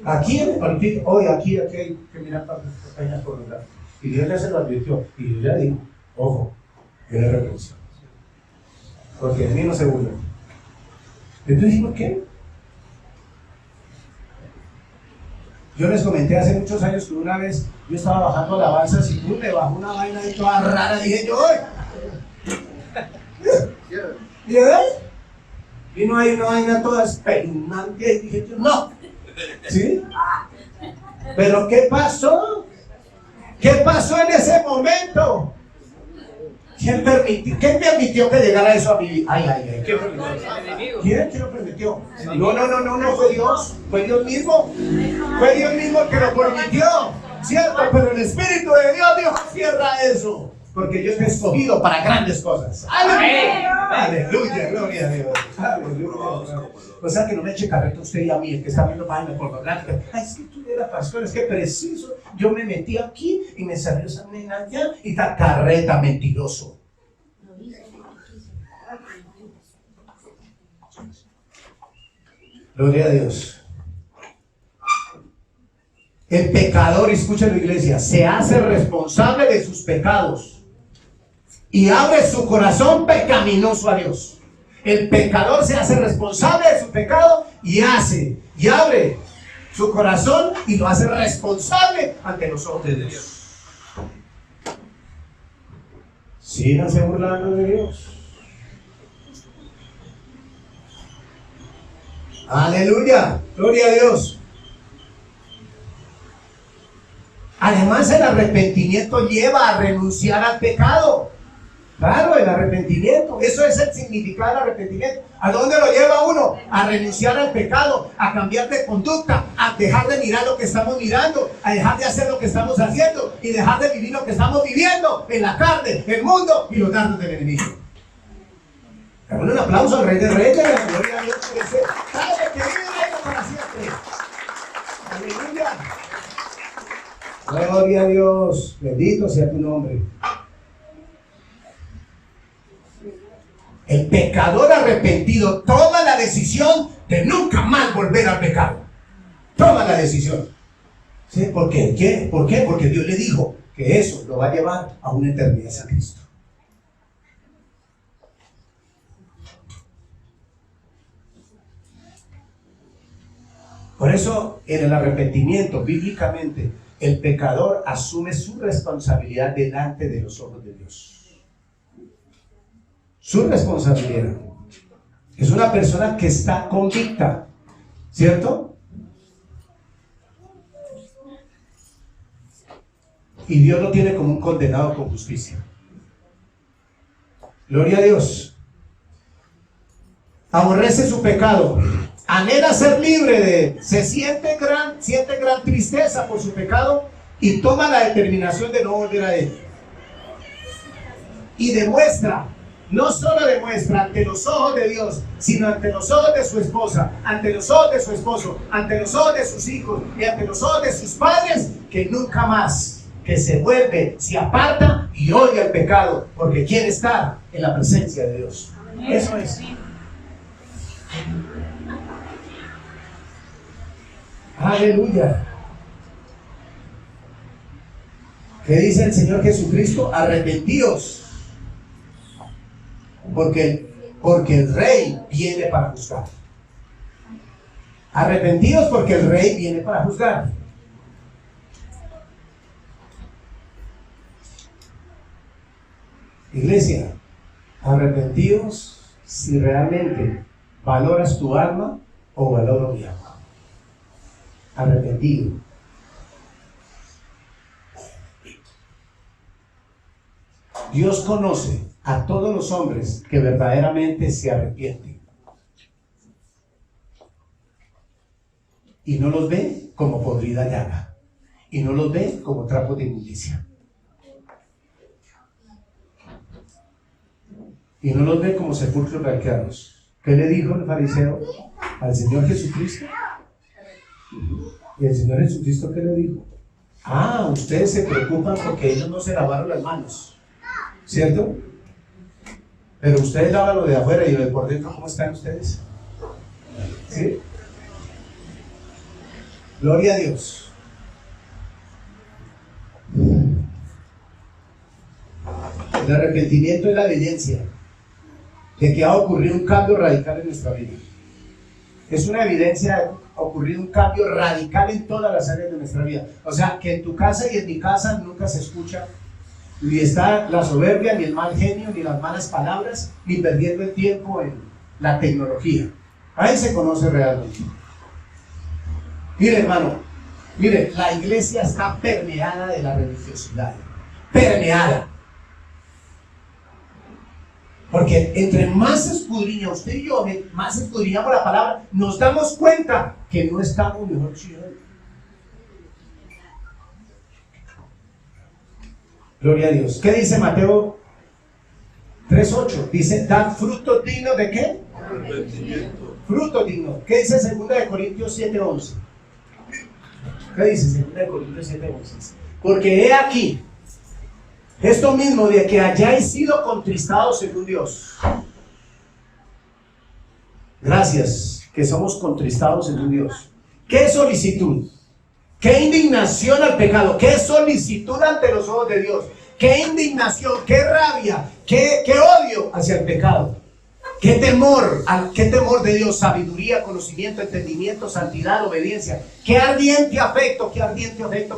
Aquí en el partido, hoy aquí hay que mirar para pequeñas por lugar. Y Dios ya se lo advirtió. Y Dios ya dijo, ojo, viene reprensión. Porque de mí no se burla. Entonces, ¿por qué? Yo les comenté hace muchos años que una vez yo estaba bajando alabanzas y tú me bajó una vaina de toda rara. Dije yo, ¿y vino ahí una vaina toda espeluznante. Y dije yo, no. ¿Sí? ¿Pero qué pasó? ¿Qué pasó en ese momento? ¿Quién permitió que llegara eso a mi vida? Ay, ¿quién permitió? ¿Quién lo permitió? No, fue Dios. Fue Dios mismo. Fue Dios mismo el que lo permitió. ¿Cierto? Pero el Espíritu de Dios dijo, cierra eso. Porque yo te he escogido para grandes cosas. ¡Aleluya! ¡Aleluya! ¡Gloria a Dios! ¡Aleluya! O sea que no me eche carreta usted y a mí, el que está viendo páginas pornográficas. Ay, es que tú eras pastor, es que preciso. Yo me metí aquí y me salió esa nena allá y está carreta, mentiroso. Gloria a Dios. El pecador, escúchalo iglesia, se hace responsable de sus pecados y abre su corazón pecaminoso a Dios. El pecador se hace responsable de su pecado y abre su corazón y lo hace responsable ante los ojos de Dios. Síganse burlando de Dios. Aleluya, gloria a Dios. Además, el arrepentimiento lleva a renunciar al pecado. Claro, el arrepentimiento, eso es el significado del arrepentimiento. ¿A dónde lo lleva uno? A renunciar al pecado, a cambiar de conducta, a dejar de mirar lo que estamos mirando, a dejar de hacer lo que estamos haciendo y dejar de vivir lo que estamos viviendo en la carne, el mundo y los dardos del enemigo. Dale un aplauso al Rey de Reyes, gloria a Dios por ese Padre que vive y reina para siempre. Aleluya. Gloria a Dios, bendito sea tu nombre. El pecador arrepentido toma la decisión de nunca más volver al pecado. Toma la decisión. ¿Sí? ¿Por qué? ¿Qué? ¿Por qué? Porque Dios le dijo que eso lo va a llevar a una eternidad sin Cristo. Por eso, en el arrepentimiento, bíblicamente, el pecador asume su responsabilidad delante de los ojos de Dios. Su responsabilidad. Es una persona que está convicta, ¿cierto? Y Dios lo tiene como un condenado con justicia. Gloria a Dios. Aborrece su pecado. Anhela ser libre de él. Siente gran tristeza por su pecado y toma la determinación de no volver a él. Y demuestra, no solo demuestra ante los ojos de Dios, sino ante los ojos de su esposa, ante los ojos de su esposo, ante los ojos de sus hijos y ante los ojos de sus padres, que nunca más, que se vuelve, se aparta y odia el pecado, porque quiere estar en la presencia de Dios. Eso es. Aleluya. ¿Qué dice el Señor Jesucristo? Arrepentíos, porque el Rey viene para juzgar. Arrepentíos porque el Rey viene para juzgar. Iglesia, arrepentíos si realmente valoras tu alma o valoro mi alma. Arrepentido. Dios conoce a todos los hombres que verdaderamente se arrepienten y no los ve como podrida llaga y no los ve como trapos de inmundicia y no los ve como sepulcros blanqueados. ¿Qué le dijo el fariseo al Señor Jesucristo? Y el Señor Jesucristo, ¿qué le dijo? Ustedes se preocupan porque ellos no se lavaron las manos. ¿cierto? Pero ustedes hablan lo de afuera y lo de por dentro, ¿cómo están ustedes? ¿Sí? Gloria a Dios. El arrepentimiento es la evidencia de que ha ocurrido un cambio radical en nuestra vida. Es una evidencia de que ha ocurrido un cambio radical en todas las áreas de nuestra vida. O sea, que en tu casa y en mi casa nunca se escucha ni está la soberbia, ni el mal genio, ni las malas palabras, ni perdiendo el tiempo en la tecnología. Ahí se conoce realmente. Mire, hermano, mire, la iglesia está permeada de la religiosidad. Permeada. Porque entre más escudriña usted y yo, más escudriñamos la palabra, nos damos cuenta que no estamos mejor chidos. Gloria a Dios. ¿Qué dice Mateo 3:8? Dice, dan fruto digno de ¿qué? Arrepentimiento. Fruto digno. ¿Qué dice 2 Corintios 7:11? ¿Qué dice 2 Corintios 7:11? Porque he aquí esto mismo de que hayáis sido contristados según Dios. Gracias, que somos contristados según Dios. ¿Qué solicitud? ¿Qué indignación al pecado? ¿Qué solicitud ante los ojos de Dios? ¿Qué indignación? ¿Qué rabia? ¿Qué odio hacia el pecado? ¿Qué temor de Dios? Sabiduría, conocimiento, entendimiento, santidad, obediencia. ¿Qué ardiente afecto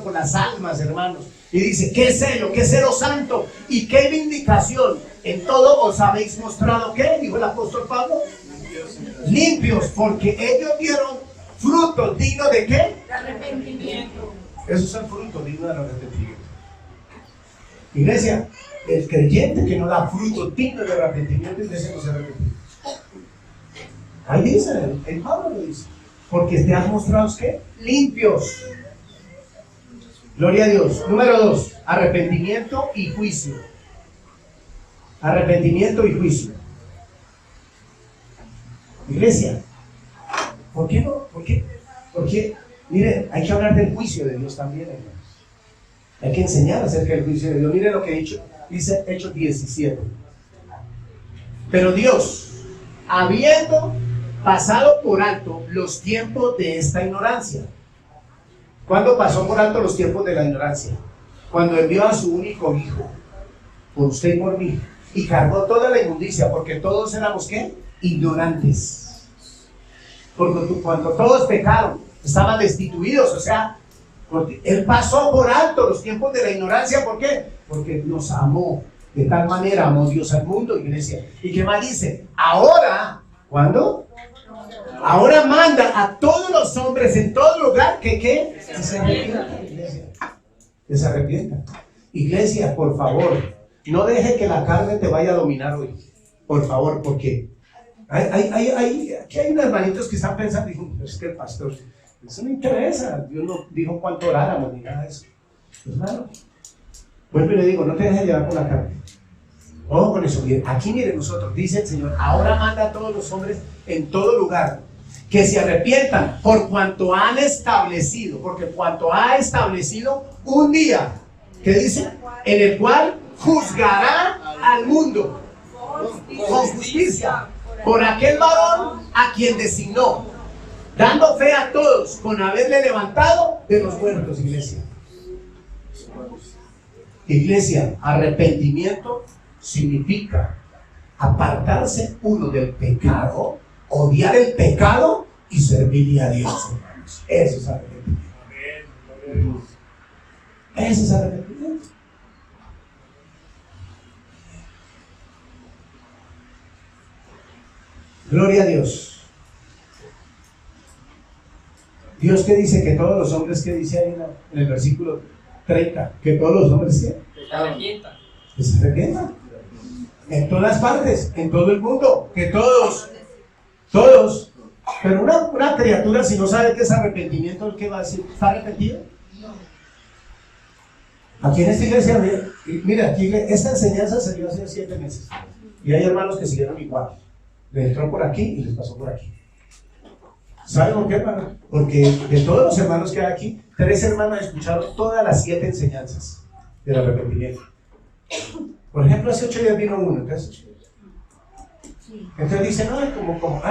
por las almas, hermanos? Y dice, qué celo santo y qué vindicación. En todo os habéis mostrado, ¿qué? Dijo el apóstol Pablo. Limpios, porque ellos dieron frutos dignos de ¿qué? De arrepentimiento. Esos son frutos dignos del arrepentimiento. Iglesia, el creyente que no da frutos dignos del arrepentimiento, ese no se arrepiente. Ahí dice, el Pablo lo dice. Porque te has mostrado ¿qué? Limpios. Gloria a Dios. Número 2, arrepentimiento y juicio. Arrepentimiento y juicio. Iglesia, ¿por qué no? ¿Por qué? Porque, mire, hay que hablar del juicio de Dios también, hermanos. Hay que enseñar acerca del juicio de Dios. Mire lo que dice Hechos 17. Pero Dios, habiendo pasado por alto los tiempos de esta ignorancia. ¿Cuándo pasó por alto los tiempos de la ignorancia? Cuando envió a su único hijo, por usted y por mí, y cargó toda la inmundicia, porque todos éramos ¿qué? Ignorantes. Porque cuando todos pecaron, estaban destituidos, o sea, Él pasó por alto los tiempos de la ignorancia. ¿Por qué? Porque nos amó. De tal manera amó Dios al mundo, iglesia. ¿Y qué más dice? Ahora, ¿cuándo? Ahora manda a todos los hombres en todo lugar que se arrepientan, iglesia. Que se arrepientan. Iglesia, por favor, no deje que la carne te vaya a dominar hoy. Por favor, porque aquí hay unos hermanitos que están pensando, es que el pastor, eso no interesa. Dios no dijo cuánto oráramos ni nada de eso. Pues claro. Vuelvo y le digo, no te dejes llevar por la carne. Ojo con eso. Aquí miren nosotros, dice el Señor, ahora manda a todos los hombres en todo lugar que se arrepientan por cuanto han establecido, porque cuanto ha establecido un día, que dice, en el cual juzgará al mundo con justicia por aquel varón a quien designó, dando fe a todos con haberle levantado de los muertos, iglesia. Iglesia, arrepentimiento significa apartarse uno del pecado, odiar el pecado y servirle a Dios, hermanos. Eso es arrepentimiento. Eso es arrepentimiento. Gloria a Dios. Dios que dice que todos los hombres, que dice ahí en el versículo 30, que todos los hombres ¿qué? Que se arrepientan. En todas partes, en todo el mundo, que todos. Pero una criatura, si no sabe qué es arrepentimiento, ¿qué va a decir? ¿Está arrepentido? Aquí en esta iglesia, mira, aquí esta enseñanza se dio hace 7 meses. Y hay hermanos que siguieron igual. Le entró por aquí y les pasó por aquí. ¿Saben por qué, hermano? Porque de todos los hermanos que hay aquí, 3 hermanos escucharon todas las 7 enseñanzas del arrepentimiento. Por ejemplo, hace 8 días vino uno, entonces dice, no, como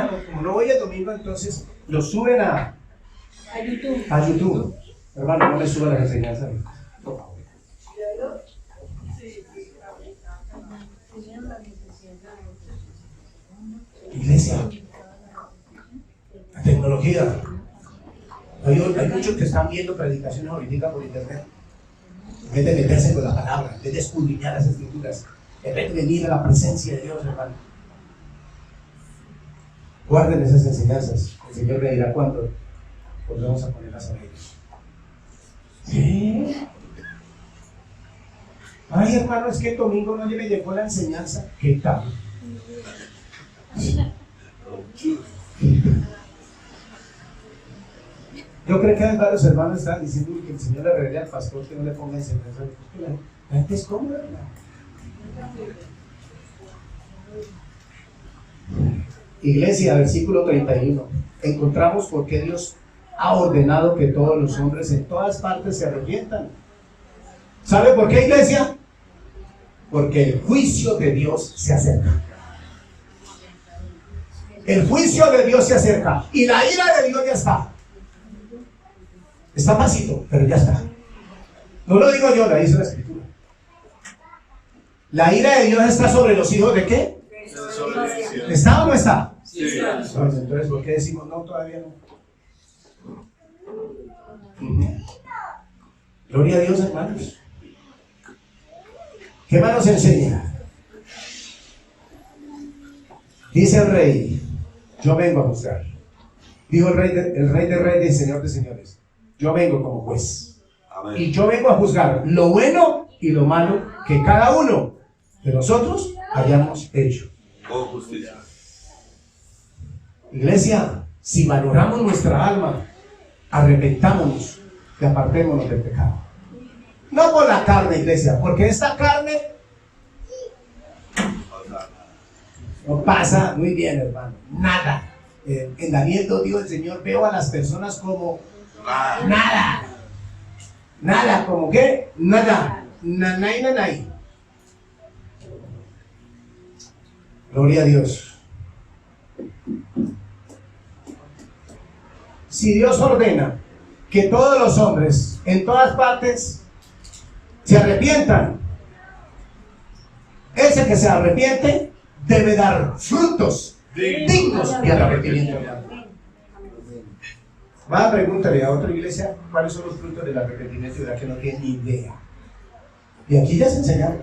no voy el domingo, entonces lo suben a YouTube. Hermano, no me suban las enseñanzas. Por favor. Iglesia, la tecnología. Hay muchos que están viendo predicaciones ahorita por internet. En vez de meterse con la palabra, en vez de escudriñar las escrituras, en vez de venir a la presencia de Dios, hermano. Guarden esas enseñanzas. El Señor me dirá cuándo volvemos a ponerlas a ellos. ¿Sí? Ay, hermano, es que el domingo no le llegó la enseñanza. ¿Qué tal? Yo creo que varios hermanos están diciendo que el Señor le revele al pastor que no le ponga enseñanza. La gente es cómoda, hermano. Iglesia, versículo 31. Encontramos por qué Dios ha ordenado que todos los hombres en todas partes se arrepientan. ¿Sabe por qué, iglesia? Porque el juicio de Dios se acerca. El juicio de Dios se acerca y la ira de Dios ya está. Está pasito, pero ya está. No lo digo yo, lo dice la Escritura. La ira de Dios está sobre los hijos de ¿qué? ¿Está o no está? Sí. Entonces, ¿por qué decimos no? Todavía no. Gloria a Dios, hermanos. ¿Qué más nos enseña? Dice el rey, yo vengo a juzgar. Dijo el rey de reyes y señor de señores, yo vengo como juez. Amén. Y yo vengo a juzgar lo bueno y lo malo que cada uno de nosotros hayamos hecho. Con justicia. Iglesia, si valoramos nuestra alma, arrepentámonos y apartémonos del pecado. No por la carne, iglesia, porque esta carne no pasa muy bien, hermano. Nada. En Daniel 2 dijo el Señor, veo a las personas como nada. Nada, ¿como qué? Nada. Nanay. Gloria a Dios. Si Dios ordena que todos los hombres en todas partes se arrepientan, ese que se arrepiente debe dar frutos dignos de arrepentimiento. Va, pregúntale a otra iglesia cuáles son los frutos del arrepentimiento y verá que no tiene ni idea. Y aquí ya se enseñaron.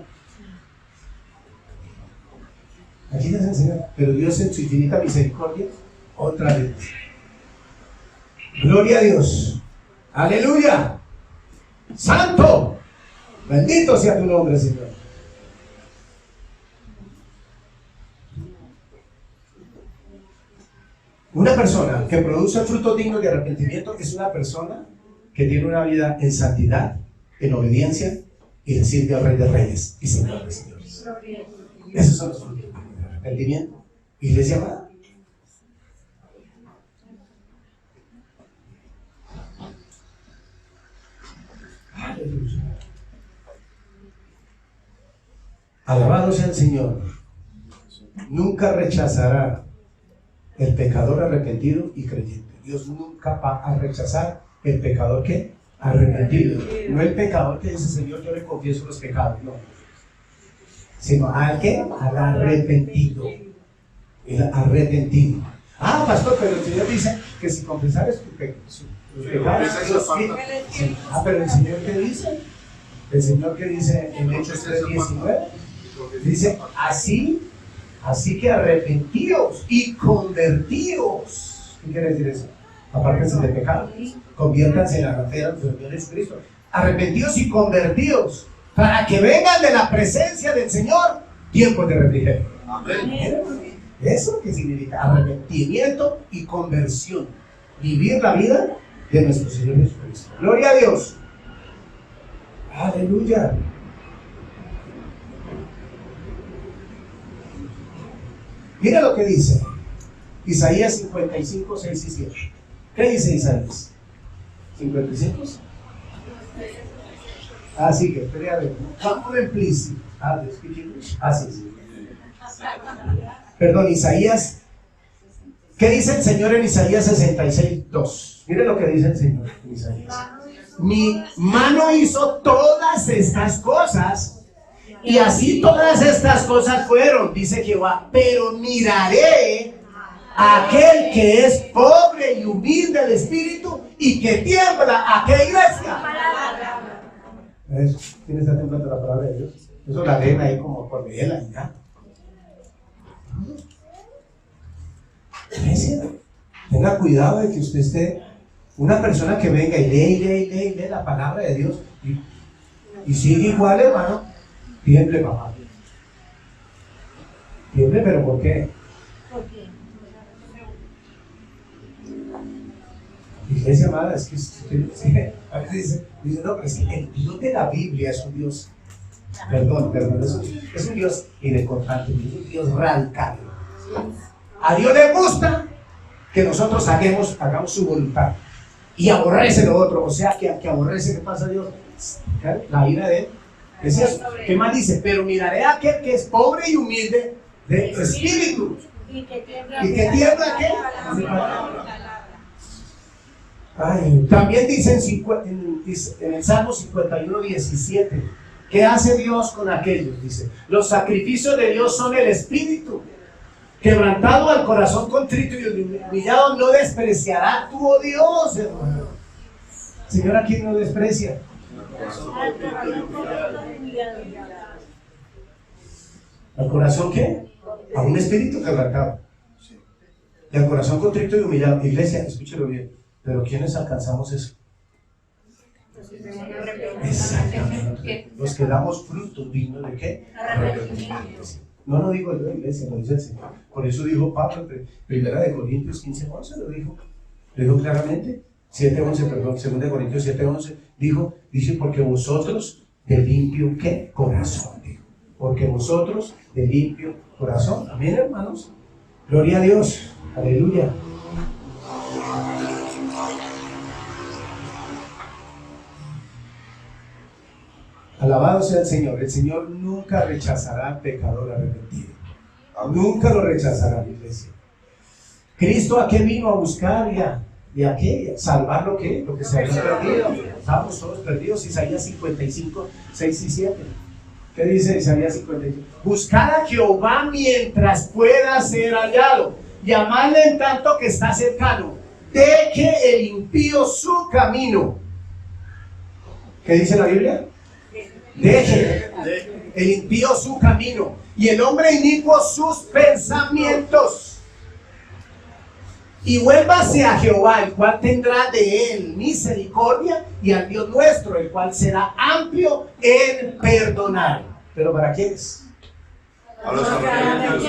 Aquí ya se enseñaron. Pero Dios en su infinita misericordia, otra vez. Gloria a Dios. Aleluya. Santo. Bendito sea tu nombre, Señor. Una persona que produce frutos dignos de arrepentimiento es una persona que tiene una vida en santidad, en obediencia y le sirve al Rey de Reyes y Señor de Señores. Esos son los frutos de arrepentimiento. Iglesia amada. Aleluya. Alabado sea el Señor. Nunca rechazará el pecador arrepentido y creyente. Dios nunca va a rechazar el pecador que arrepentido. No el pecador que dice, Señor, yo le confieso los pecados, no. Sino al que al arrepentido. El arrepentido. Ah, pastor, pero el Señor dice que si confesares tus pecados, sí. Ah, pero el Señor ¿qué dice? El Señor que dice en Hechos 3:19 dice así que arrepentíos y convertíos. ¿Qué quiere decir eso? Apártense del pecado, conviértanse en la cartera del Señor Jesucristo. Arrepentíos y convertíos para que vengan de la presencia del Señor tiempos de refrigerio. Amén. Eso es lo que significa arrepentimiento y conversión. Vivir la vida de nuestro Señor Jesucristo. Gloria a Dios. Aleluya. Mira lo que dice Isaías 55, 6 y 7. ¿Qué dice Isaías? ¿55? Así que, espere a ver. Vamos implícito. Do you speak English? Sí. Perdón, Isaías. ¿Qué dice el Señor en Isaías 66:2? Miren lo que dice el Señor en Isaías. Mi mano hizo todas estas cosas, y así todas estas cosas fueron, dice Jehová, pero miraré a aquel que es pobre y humilde de espíritu y que tiembla. ¿A qué iglesia? Eso. ¿Quién está temblando la palabra de Dios? Eso la leen ahí como por leerla y ya. Iglesia, tenga cuidado de que usted esté una persona que venga y lee la palabra de Dios y sigue igual, hermano. Tiemble, papá. Tiemble, pero ¿por qué? Iglesia amada, es que a veces dice, no, pero es que el Dios de la Biblia es un Dios, perdón, es un Dios irrecortante, es un Dios radical. A Dios le gusta que nosotros hagamos su voluntad y aborrece lo otro, o sea que aborrece, ¿qué pasa Dios? La ira de él. Es eso. ¿Qué más dice? Pero miraré a aquel que es pobre y humilde de espíritu. ¿Y que tiembla qué? Ay, también dice en el Salmo 51:17, ¿qué hace Dios con aquellos? Dice, los sacrificios de Dios son el espíritu. Quebrantado al corazón contrito y humillado no despreciará tu, oh Dios, hermano. Señor, ¿a quién no desprecia? ¿Al corazón qué? A un espíritu quebrantado. Y al corazón contrito y humillado. Iglesia, escúchelo bien. Pero ¿quiénes alcanzamos eso? Exactamente. Los que damos frutos dignos de qué? No lo digo yo, iglesia, lo dice el Señor. Por eso dijo Pablo, primera de Corintios 15:11, lo dijo claramente. 7:11, perdón, 2 Corintios 7:11, dice, porque vosotros de limpio, ¿qué? Corazón, dijo. Porque vosotros de limpio corazón. Amén, hermanos. Gloria a Dios. Aleluya. Alabado sea el Señor. El Señor nunca rechazará al pecador arrepentido. Nunca lo rechazará, iglesia. ¿Cristo a qué vino a buscar y a qué? ¿Salvar lo que? Lo que se había perdido. Estamos todos perdidos. Isaías 55:6-7. ¿Qué dice Isaías 55? Buscar a Jehová mientras pueda ser hallado. Llamarle en tanto que está cercano. Deje el impío su camino. ¿Qué dice la Biblia? Deje el impío su camino y el hombre inicuo sus pensamientos, y vuélvase a Jehová, el cual tendrá de él misericordia, y al Dios nuestro, el cual será amplio en perdonar. ¿Pero para quiénes?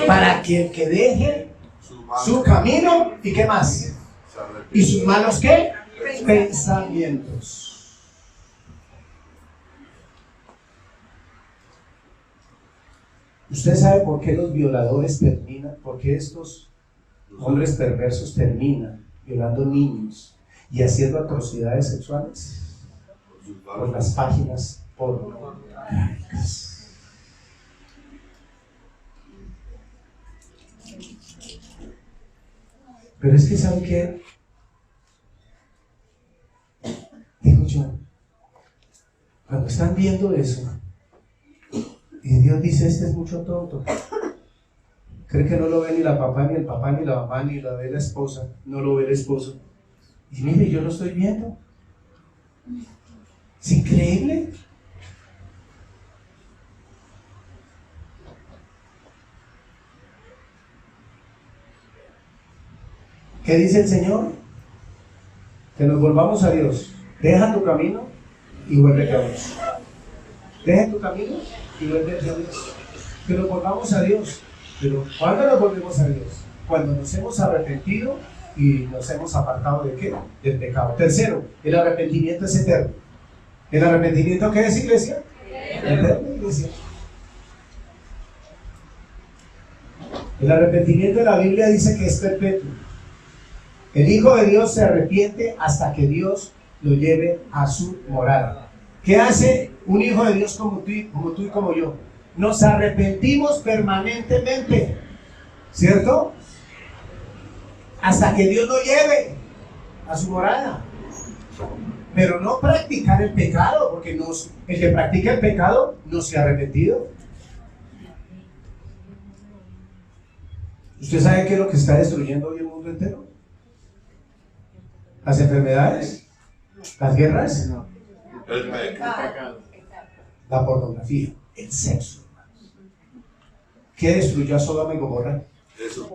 Para que el que deje su camino y qué más, y sus malos qué, pensamientos. ¿Usted sabe por qué los violadores terminan? ¿Por qué estos hombres perversos terminan violando niños y haciendo atrocidades sexuales? Por las páginas pornográficas. Pero es que ¿saben qué? Digo yo, cuando están viendo eso, y Dios dice, este es mucho tonto. Cree que no lo ve ni la papá, ni el papá, ni la mamá, ni la ve la esposa. No lo ve el esposo. Y mire, yo lo estoy viendo. Es increíble. ¿Qué dice el Señor? Que nos volvamos a Dios. Deja tu camino y vuélvete a Dios. Deja tu camino y vuélvete a Dios. Que nos volvamos a Dios. Pero ¿cuándo nos volvemos a Dios? Cuando nos hemos arrepentido y nos hemos apartado ¿de qué? Del pecado. Tercero, el arrepentimiento es eterno. ¿El arrepentimiento qué es, iglesia? Eterno, iglesia. El arrepentimiento de la Biblia dice que es perpetuo. El Hijo de Dios se arrepiente hasta que Dios lo lleve a su morada. ¿Qué hace un Hijo de Dios como tú y como yo? nos arrepentimos permanentemente, ¿cierto? Hasta que Dios nos lleve a su morada. Pero no practicar el pecado, porque el que practica el pecado no se ha arrepentido. ¿Usted sabe qué es lo que está destruyendo hoy el mundo entero? ¿Las enfermedades? ¿Las guerras? El pecado. La pornografía, el sexo. ¿Qué destruyó a Sodoma y Gomorra? Eso.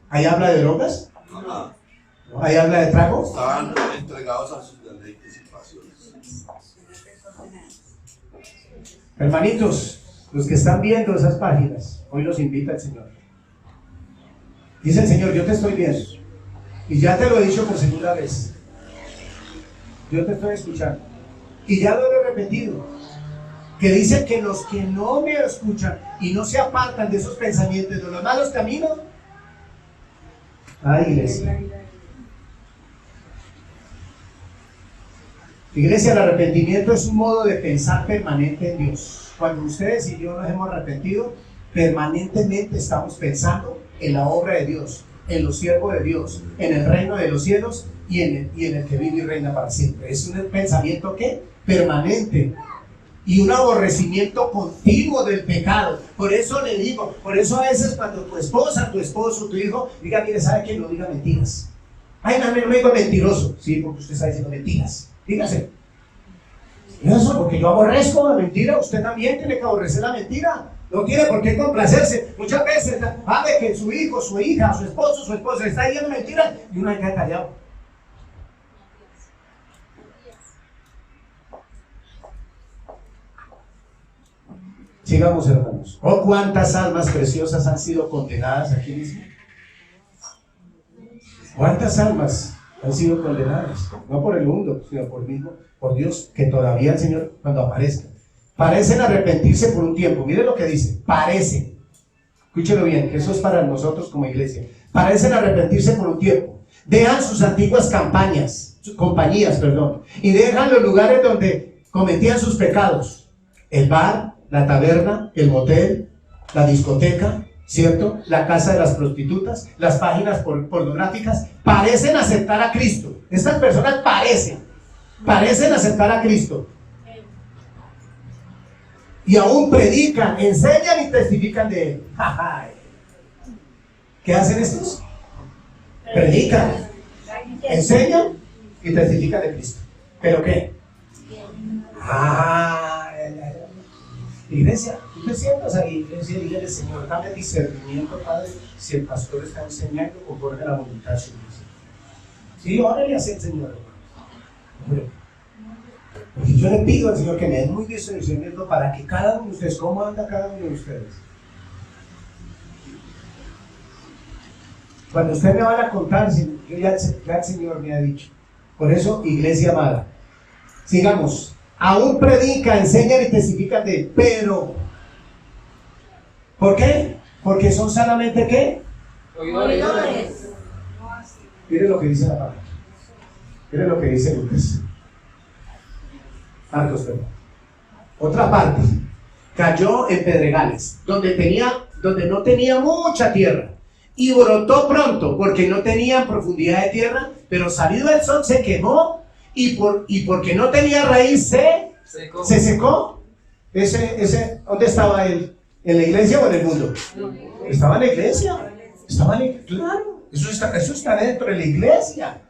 ¿Ahí habla de drogas? Ajá. ¿Ahí habla de tragos? Estaban entregados a sus deleites y pasiones. Hermanitos, los que están viendo esas páginas, hoy los invita el Señor. Dice el Señor, yo te estoy viendo. Y ya te lo he dicho por segunda vez. Yo te estoy escuchando. Y ya lo he repetido. Que dice que los que no me escuchan y no se apartan de esos pensamientos, de los malos caminos. Ay, iglesia. Iglesia, el arrepentimiento es un modo de pensar permanente en Dios. Cuando ustedes y yo nos hemos arrepentido, permanentemente estamos pensando en la obra de Dios, en los siervos de Dios, en el reino de los cielos y en el que vive y reina para siempre. Es un pensamiento que permanente y un aborrecimiento continuo del pecado. Por eso le digo, por eso a veces cuando tu esposa, tu esposo, tu hijo diga, mire, ¿sabe qué? No diga mentiras. Ay, no me digo mentiroso. Sí, porque usted está diciendo mentiras. Dígase. Eso, porque yo aborrezco la mentira, usted también tiene que aborrecer la mentira. No tiene por qué complacerse. Muchas veces sabe que su hijo, su hija, su esposa está diciendo mentiras y uno queda callado. Sigamos, hermanos. Oh, cuántas almas preciosas han sido condenadas aquí mismo. ¿Cuántas almas han sido condenadas? No por el mundo, sino por Dios, que todavía el Señor, cuando aparezca, parecen arrepentirse por un tiempo. Mire lo que dice, parecen. Escúchelo bien, que eso es para nosotros como iglesia. Parecen arrepentirse por un tiempo. Dejan sus antiguas compañías, y dejan los lugares donde cometían sus pecados. El bar, la taberna, el motel, la discoteca, ¿cierto? La casa de las prostitutas, las páginas pornográficas. Parecen aceptar a Cristo. Estas personas parecen aceptar a Cristo. Y aún predican, enseñan y testifican de Él. ¿Qué hacen estos? Predican, enseñan y testifican de Cristo. ¿Pero qué? Iglesia, tú te sientas ahí, iglesia, y dígale, Señor, dame discernimiento, Padre, si el pastor está enseñando conforme a la voluntad de su iglesia. Sí, órale así el Señor. Porque yo le pido al Señor que me dé muy discernimiento para que cada uno de ustedes, ¿cómo anda cada uno de ustedes? Cuando usted me vaya a contar, ya el Señor me ha dicho. Por eso, iglesia amada, sigamos. Aún predican, enseñan y testifican de Él, pero ¿por qué? Porque son solamente ¿qué? Oidores. Mire lo que dice la palabra. Mire lo que dice Lucas. Marcos, perdón. Otra parte. Cayó en pedregales, donde no tenía mucha tierra, y brotó pronto, porque no tenía profundidad de tierra, pero salido el sol se quemó, y porque no tenía raíz se secó. ¿Dónde estaba él? ¿En la iglesia o en el mundo? Estaba en la iglesia. Claro, eso está dentro de la iglesia.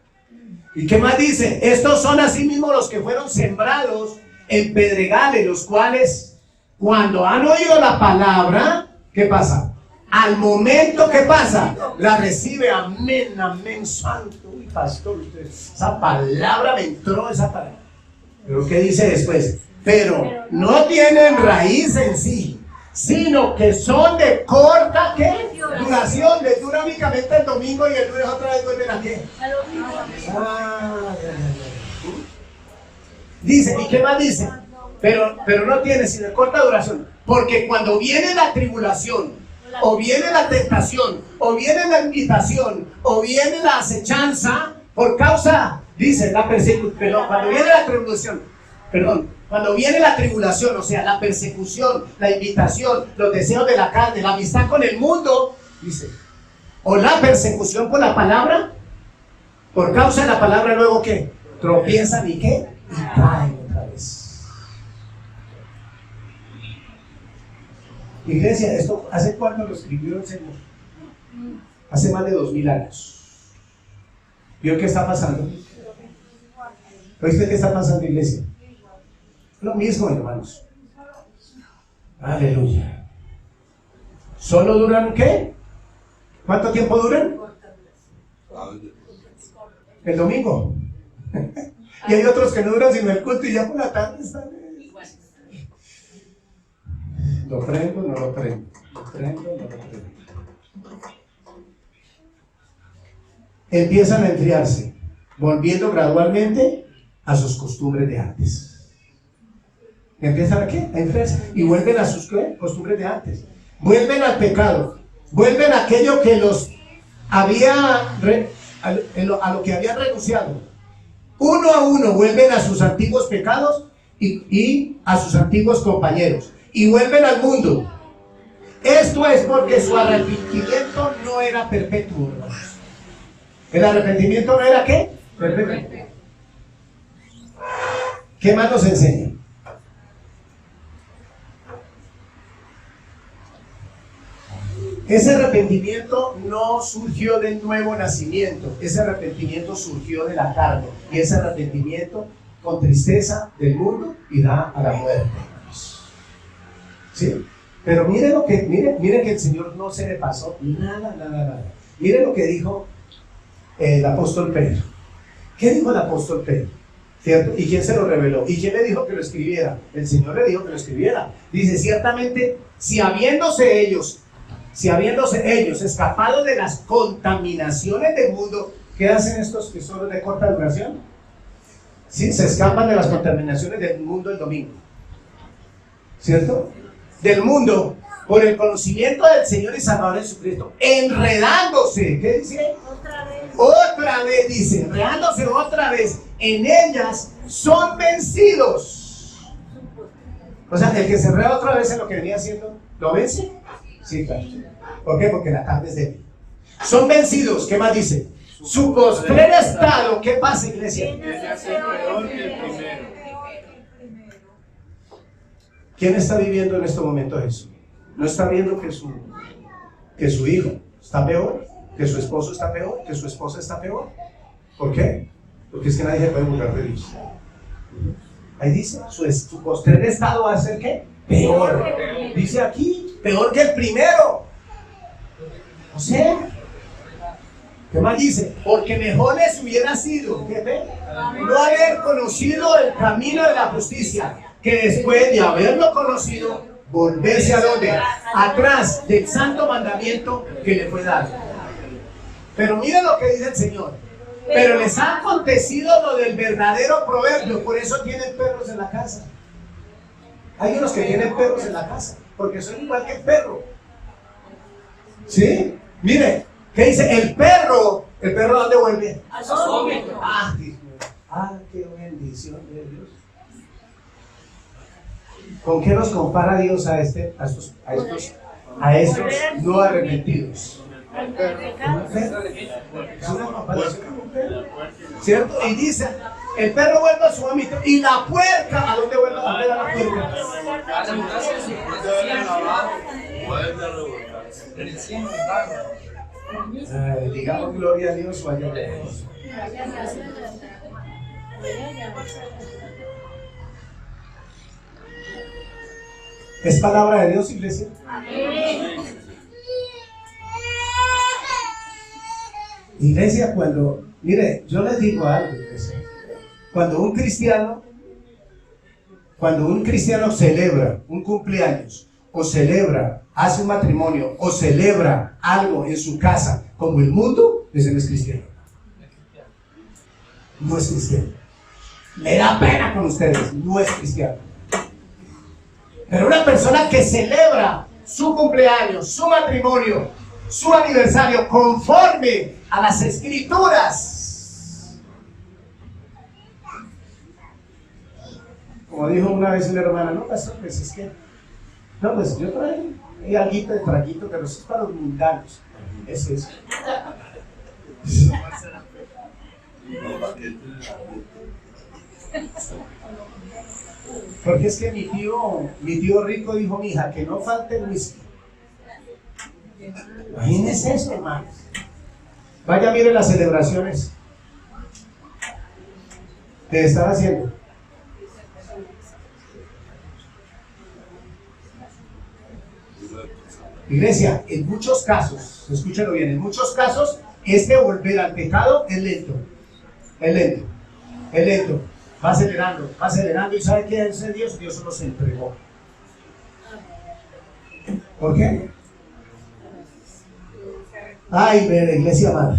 ¿Y qué más dice? Estos son asimismo los que fueron sembrados en pedregales, los cuales cuando han oído la palabra, ¿qué pasa? Al momento, ¿qué pasa? La recibe, amén, amén, santo. Uy, pastor, esa palabra me entró, esa palabra. Pero ¿qué dice después? Pero no tienen raíz en sí, sino que son de corta, ¿qué? Duración, les dura únicamente el domingo y el lunes otra vez vuelven a qué. Dice, ¿y qué más dice? Pero no tiene sino de corta duración, porque cuando viene la tribulación, o viene la tentación, o viene la invitación, o viene la acechanza, por causa, dice la persecución, cuando viene la tribulación, Cuando viene la tribulación, o sea, la persecución, la invitación, los deseos de la carne, la amistad con el mundo, dice, o la persecución por la palabra, por causa de la palabra, luego ¿qué? Tropiezan y ¿qué? Y caen otra vez. Iglesia, ¿esto hace cuándo lo escribió el Señor? Hace más de 2000 años. ¿Vio qué está pasando? ¿Oíste qué está pasando, iglesia? Lo mismo, hermanos. Aleluya. ¿Solo duran qué? ¿Cuánto tiempo duran? El domingo. Y hay otros que no duran sino el culto y ya por la tarde están. ¿Lo prendo o no lo prendo? ¿Lo prendo o no lo prendo? Empiezan a enfriarse, volviendo gradualmente a sus costumbres de antes. ¿Empiezan a qué? A enfriarse y vuelven a sus ¿qué? Costumbres de antes. Vuelven al pecado, vuelven a aquello que los había a lo que habían renunciado. Uno a uno vuelven a sus antiguos pecados y a sus antiguos compañeros y vuelven al mundo. Esto es porque su arrepentimiento no era perpetuo, hermanos. ¿El arrepentimiento no era qué? Perpetuo. ¿Qué más nos enseña? Ese arrepentimiento no surgió del nuevo nacimiento, ese arrepentimiento surgió de la carne, y ese arrepentimiento con tristeza del mundo y da a la muerte. ¿Sí? Pero mire lo que, mire que el Señor no se le pasó nada. Mire lo que dijo el apóstol Pedro. ¿Qué dijo el apóstol Pedro? ¿Cierto? ¿Y quién se lo reveló? ¿Y quién le dijo que lo escribiera? El Señor le dijo que lo escribiera. Dice, ciertamente, si habiéndose ellos escapado de las contaminaciones del mundo, ¿qué hacen estos que son de corta duración? Sí, se escapan de las contaminaciones del mundo el domingo, ¿cierto? Del mundo, por el conocimiento del Señor y Salvador Jesucristo, enredándose, ¿qué dice? Otra vez dice, enredándose otra vez, en ellas son vencidos. O sea, el que se enreda otra vez en lo que venía haciendo, ¿lo vence? Sí, claro. ¿Por qué? Porque la carne es débil. Son vencidos. ¿Qué más dice? Su postrer estado. ¿Qué pasa, iglesia? ¿Quién está viviendo en este momento eso? ¿No está viendo que su hijo está peor? ¿Que su esposo está peor? ¿Que su esposa está peor? ¿Por qué? Porque es que nadie se puede burlar de Dios. Ahí dice, su postrer estado va a ser ¿qué? Peor. Dice aquí, peor que el primero. O sea, ¿qué más dice? Porque mejor les hubiera sido, ¿qué ve? No haber conocido el camino de la justicia, que después de haberlo conocido, volverse a donde? Atrás del santo mandamiento que le fue dado. Pero miren lo que dice el Señor. Pero les ha acontecido lo del verdadero proverbio, por eso tienen perros en la casa. Hay unos que tienen perros en la casa, porque son igual que el perro. ¿Sí? Mire, ¿qué dice? El perro ¿dónde vuelve? A su vómito. Ah, Dios mío. Ah, qué bendición de Dios. ¿Con qué nos compara Dios a estos no arrepentidos? Es una comparación con un perro, ¿cierto? Y dice, el perro vuelve a su vómito y la puerca, ¿a dónde vuelve a la puerca? Digamos gloria a Dios o allá. ¿Es palabra de Dios, iglesia? Iglesia, mire, yo les digo algo, iglesia. Cuando un cristiano celebra un cumpleaños, o hace un matrimonio, o celebra algo en su casa, como el mundo, ese no es cristiano. No es cristiano. Me da pena con ustedes, no es cristiano. Pero una persona que celebra su cumpleaños, su matrimonio, su aniversario conforme a las escrituras, como Como dijo una vez una hermana, no, pastor, pues es que, no, pues yo traigo alguito de traguito, pero eso es para los mundanos. Es eso. Porque es que mi tío rico dijo, mija, que no falte el whisky. Imagínense eso, hermano. Vaya, mire las celebraciones que están haciendo. Iglesia, en muchos casos, escúchenlo bien, en muchos casos, este volver al pecado es lento. Es lento. Es lento. Va acelerando. ¿Y sabe qué es Dios? Dios nos entregó. ¿Por qué? Ay, ve, iglesia amada.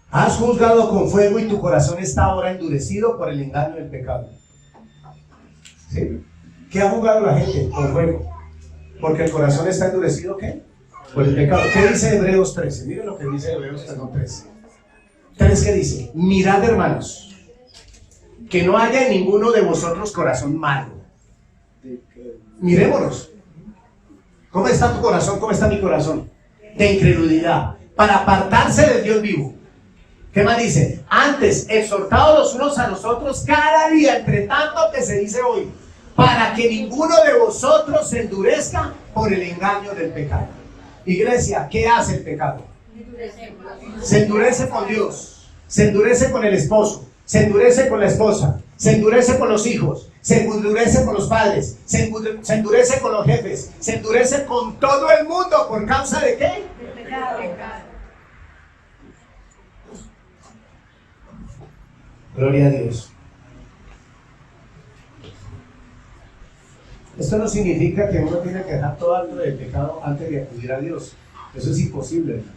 Has juzgado con fuego y tu corazón está ahora endurecido por el engaño del pecado. ¿Sí? ¿Qué ha juzgado la gente? Con fuego. Porque el corazón está endurecido, ¿qué? Por el pecado. ¿Qué dice Hebreos 13? Miren lo que dice Hebreos 13. 3, ¿qué dice? Mirad, hermanos, que no haya en ninguno de vosotros corazón malo. Mirémonos. ¿Cómo está tu corazón? ¿Cómo está mi corazón? De incredulidad. Para apartarse del Dios vivo. ¿Qué más dice? Antes, exhortados los unos a los otros cada día, entre tanto que se dice hoy, para que ninguno de vosotros se endurezca por el engaño del pecado. Iglesia, ¿qué hace el pecado? Se endurece con Dios, se endurece con el esposo, se endurece con la esposa, se endurece con los hijos, se endurece con los padres, se endurece con los jefes, se endurece con todo el mundo. ¿Por causa de qué? El pecado. Gloria a Dios. Esto no significa que uno tiene que dejar todo acto de pecado antes de acudir a Dios. Eso es imposible, hermano.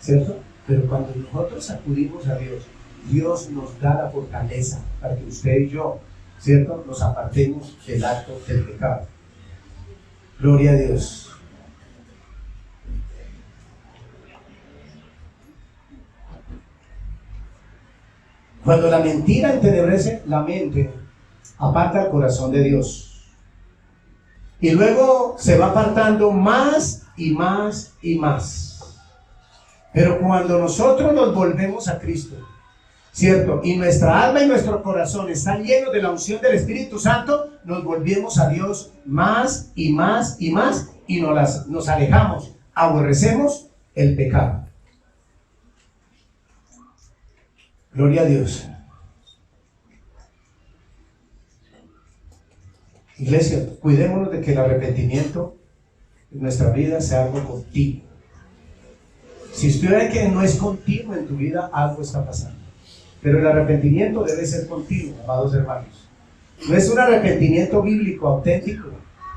¿Cierto? Pero cuando nosotros acudimos a Dios, Dios nos da la fortaleza para que usted y yo, ¿cierto?, nos apartemos del acto del pecado. Gloria a Dios. Cuando la mentira entenebrece la mente, aparta el corazón de Dios. Y luego se va apartando más y más y más. Pero cuando nosotros nos volvemos a Cristo, ¿cierto? Y nuestra alma y nuestro corazón están llenos de la unción del Espíritu Santo, nos volvemos a Dios más y más y más y nos alejamos, aborrecemos el pecado. Gloria a Dios. Iglesia, cuidémonos de que el arrepentimiento en nuestra vida sea algo continuo. Si usted ve que no es continuo en tu vida, algo está pasando. Pero el arrepentimiento debe ser continuo, amados hermanos. No es un arrepentimiento bíblico, auténtico.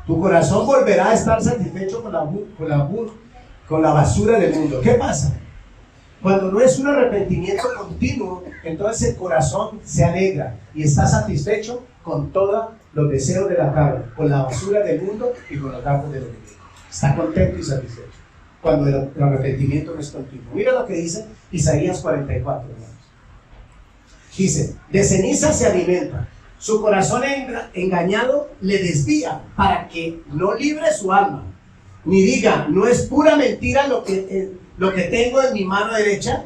Tu corazón volverá a estar satisfecho con la basura del mundo. ¿Qué pasa? Cuando no es un arrepentimiento continuo, entonces el corazón se alegra y está satisfecho con todos los deseos de la carne, con la basura del mundo y con los actos del enemigo. Está contento y satisfecho cuando el arrepentimiento no es continuo. Mira lo que dice Isaías 44, hermanos. Dice, de ceniza se alimenta, su corazón engañado le desvía para que no libre su alma, ni diga, no es pura mentira lo que tengo en mi mano derecha.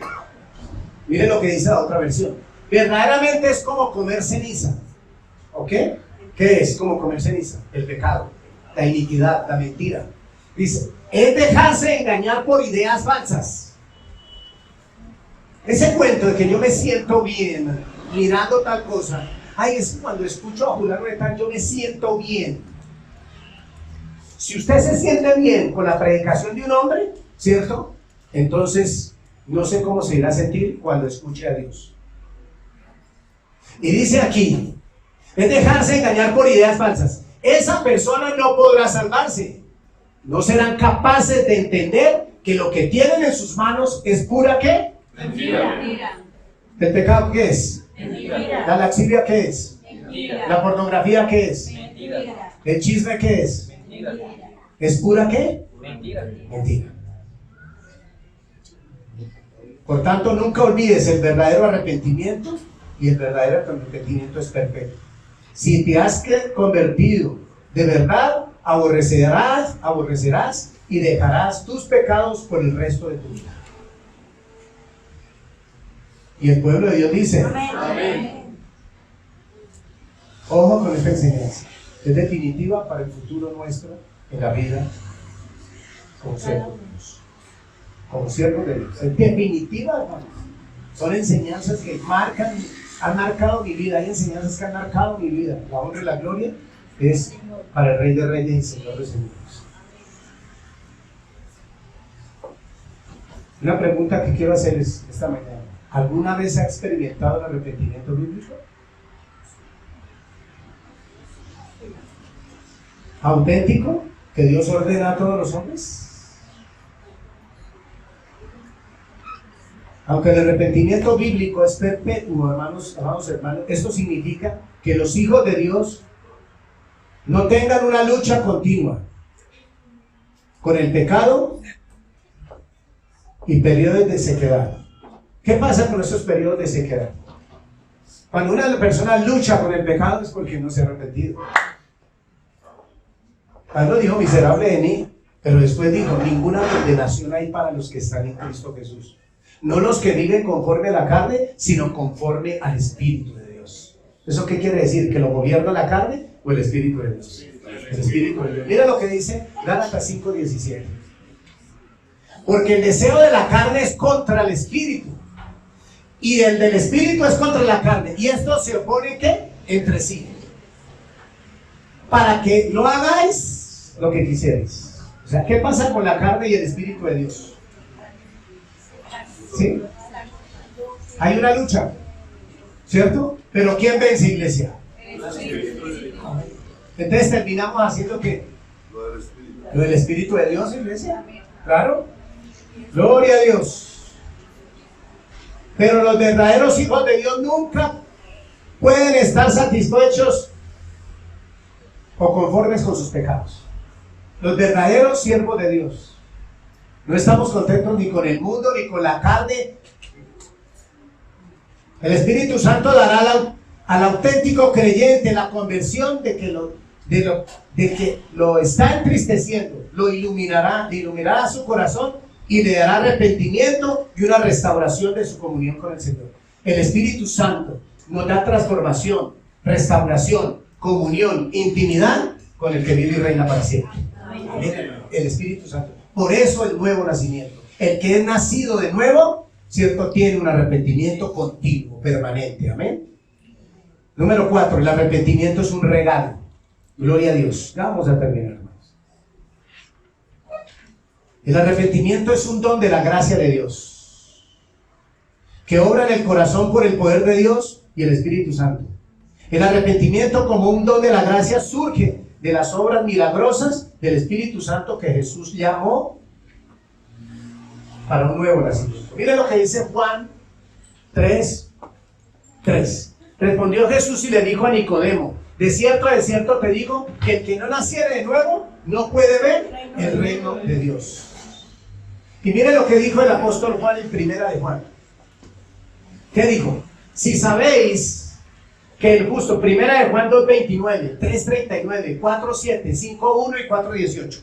Miren lo que dice la otra versión. Verdaderamente es como comer ceniza. ¿Ok? ¿Qué es como comer ceniza? El pecado, la iniquidad, la mentira. Dice, es dejarse engañar por ideas falsas. Ese cuento de que yo me siento bien mirando tal cosa. Ay, es cuando escucho a Fulano de tal, yo me siento bien. Si usted se siente bien con la predicación de un hombre, ¿cierto? Entonces, no sé cómo se irá a sentir cuando escuche a Dios. Y dice aquí, es dejarse engañar por ideas falsas. Esa persona no podrá salvarse. No serán capaces de entender que lo que tienen en sus manos es pura ¿qué? Mentira. ¿El pecado qué es? Mentira. ¿La laxivia qué es? Mentira. ¿La pornografía qué es? Mentira. ¿El chisme qué es? Mentira. ¿Es pura qué? Mentira. Mentira. Por tanto, nunca olvides el verdadero arrepentimiento y el verdadero arrepentimiento es perpetuo. Si te has convertido de verdad, aborrecerás y dejarás tus pecados por el resto de tu vida. Y el pueblo de Dios dice, Amén. ojo con esta enseñanza, es definitiva para el futuro nuestro en la vida como siervos de Dios. Como siervos de Dios. Es definitiva, hermanos. Son enseñanzas que han marcado mi vida. Hay enseñanzas que han marcado mi vida. La honra y la gloria es para el Rey de Reyes y Señor de Señores. Una pregunta que quiero hacer es esta mañana. ¿Alguna vez ha experimentado el arrepentimiento bíblico? ¿Auténtico? ¿Que Dios ordena a todos los hombres? Aunque el arrepentimiento bíblico es perpetuo, hermanos, esto significa que los hijos de Dios no tengan una lucha continua con el pecado y periodos de sequedad. ¿Qué pasa con esos periodos de sequedad? Cuando una persona lucha con el pecado es porque no se ha arrepentido. Pablo dijo, miserable de mí, pero después dijo, ninguna condenación hay para los que están en Cristo Jesús. No los que viven conforme a la carne, sino conforme al Espíritu de Dios. ¿Eso qué quiere decir? ¿Que lo gobierna la carne o el Espíritu de Dios? El Espíritu de Dios. Mira lo que dice Gálatas 5:17. Porque el deseo de la carne es contra el Espíritu, y el del Espíritu es contra la carne, y estos se oponen ¿qué? Entre sí, para que no hagáis lo que quisierais. O sea, ¿qué pasa con la carne y el Espíritu de Dios? ¿Sí? Hay una lucha, ¿cierto? Pero ¿quién vence, iglesia? Entonces terminamos haciendo ¿qué? Lo del Espíritu de Dios, iglesia. Claro. Gloria a Dios. Pero los verdaderos hijos de Dios nunca pueden estar satisfechos o conformes con sus pecados. Los verdaderos siervos de Dios no estamos contentos ni con el mundo ni con la carne. El Espíritu Santo dará al auténtico creyente la conversión de que lo está entristeciendo, lo iluminará su corazón y le dará arrepentimiento y una restauración de su comunión con el Señor. El Espíritu Santo nos da transformación, restauración, comunión, intimidad con el que vive y reina para siempre. Amén. El Espíritu Santo. Por eso el nuevo nacimiento. El que es nacido de nuevo, ¿cierto? Tiene un arrepentimiento continuo, permanente. Amén. Número 4, el arrepentimiento es un regalo. Gloria a Dios. Ya vamos a terminar, hermanos. El arrepentimiento es un don de la gracia de Dios, que obra en el corazón por el poder de Dios y el Espíritu Santo. El arrepentimiento como un don de la gracia surge de las obras milagrosas del Espíritu Santo que Jesús llamó para un nuevo nacimiento. Miren lo que dice Juan 3:3. Respondió Jesús y le dijo a Nicodemo: de cierto te digo que el que no naciere de nuevo no puede ver el reino de Dios. Y miren lo que dijo el apóstol Juan en primera de Juan. ¿Qué dijo? Si sabéis que el justo, primera de Juan 2:29, 3:39, 4:7, 5:1 y 4:18.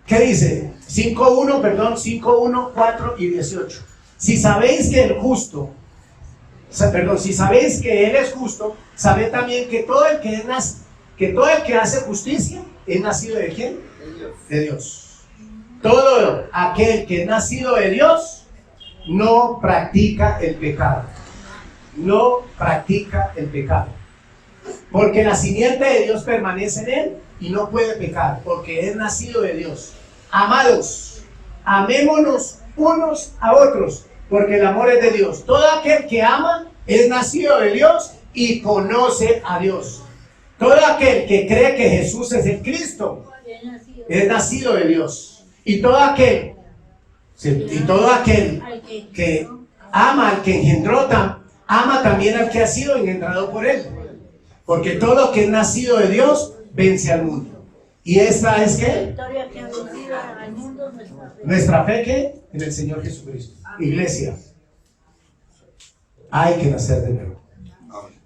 ¿Qué dice? 5:1, 4 y 18. Si sabéis que el justo, si sabéis que Él es justo, sabed también que todo el que hace justicia es nacido de ¿quién? De Dios. Todo aquel que es nacido de Dios no practica el pecado. No practica el pecado, porque la simiente de Dios permanece en él y no puede pecar, porque es nacido de Dios. Amados, amémonos unos a otros, porque el amor es de Dios. Todo aquel que ama es nacido de Dios y conoce a Dios. Todo aquel que cree que Jesús es el Cristo es nacido de Dios. Y todo aquel que ama al que engendró, ama también al que ha sido engendrado por él. Porque todo lo que es nacido de Dios vence al mundo. ¿Y esta es qué? Nuestra fe, ¿qué? En el Señor Jesucristo. Iglesia, Hay que nacer de nuevo.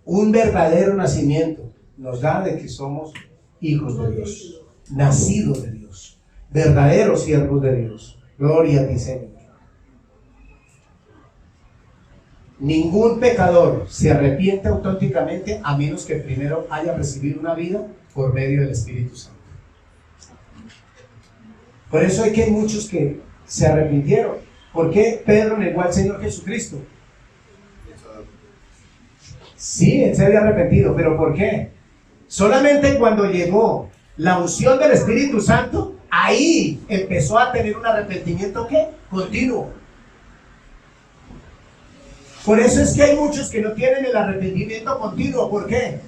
Un verdadero nacimiento nos da de que somos hijos de Dios, nacidos de Dios, verdaderos siervos de Dios. Gloria a ti, Señor. Ningún pecador se arrepiente auténticamente a menos que primero haya recibido una vida por medio del Espíritu Santo. Por eso hay muchos que se arrepintieron. ¿Por qué Pedro negó al Señor Jesucristo? Sí, él se había arrepentido, pero ¿por qué? Solamente cuando llegó la unción del Espíritu Santo, ahí empezó a tener un arrepentimiento ¿qué? Continuo. Por eso es que hay muchos que no tienen el arrepentimiento continuo. ¿Por qué?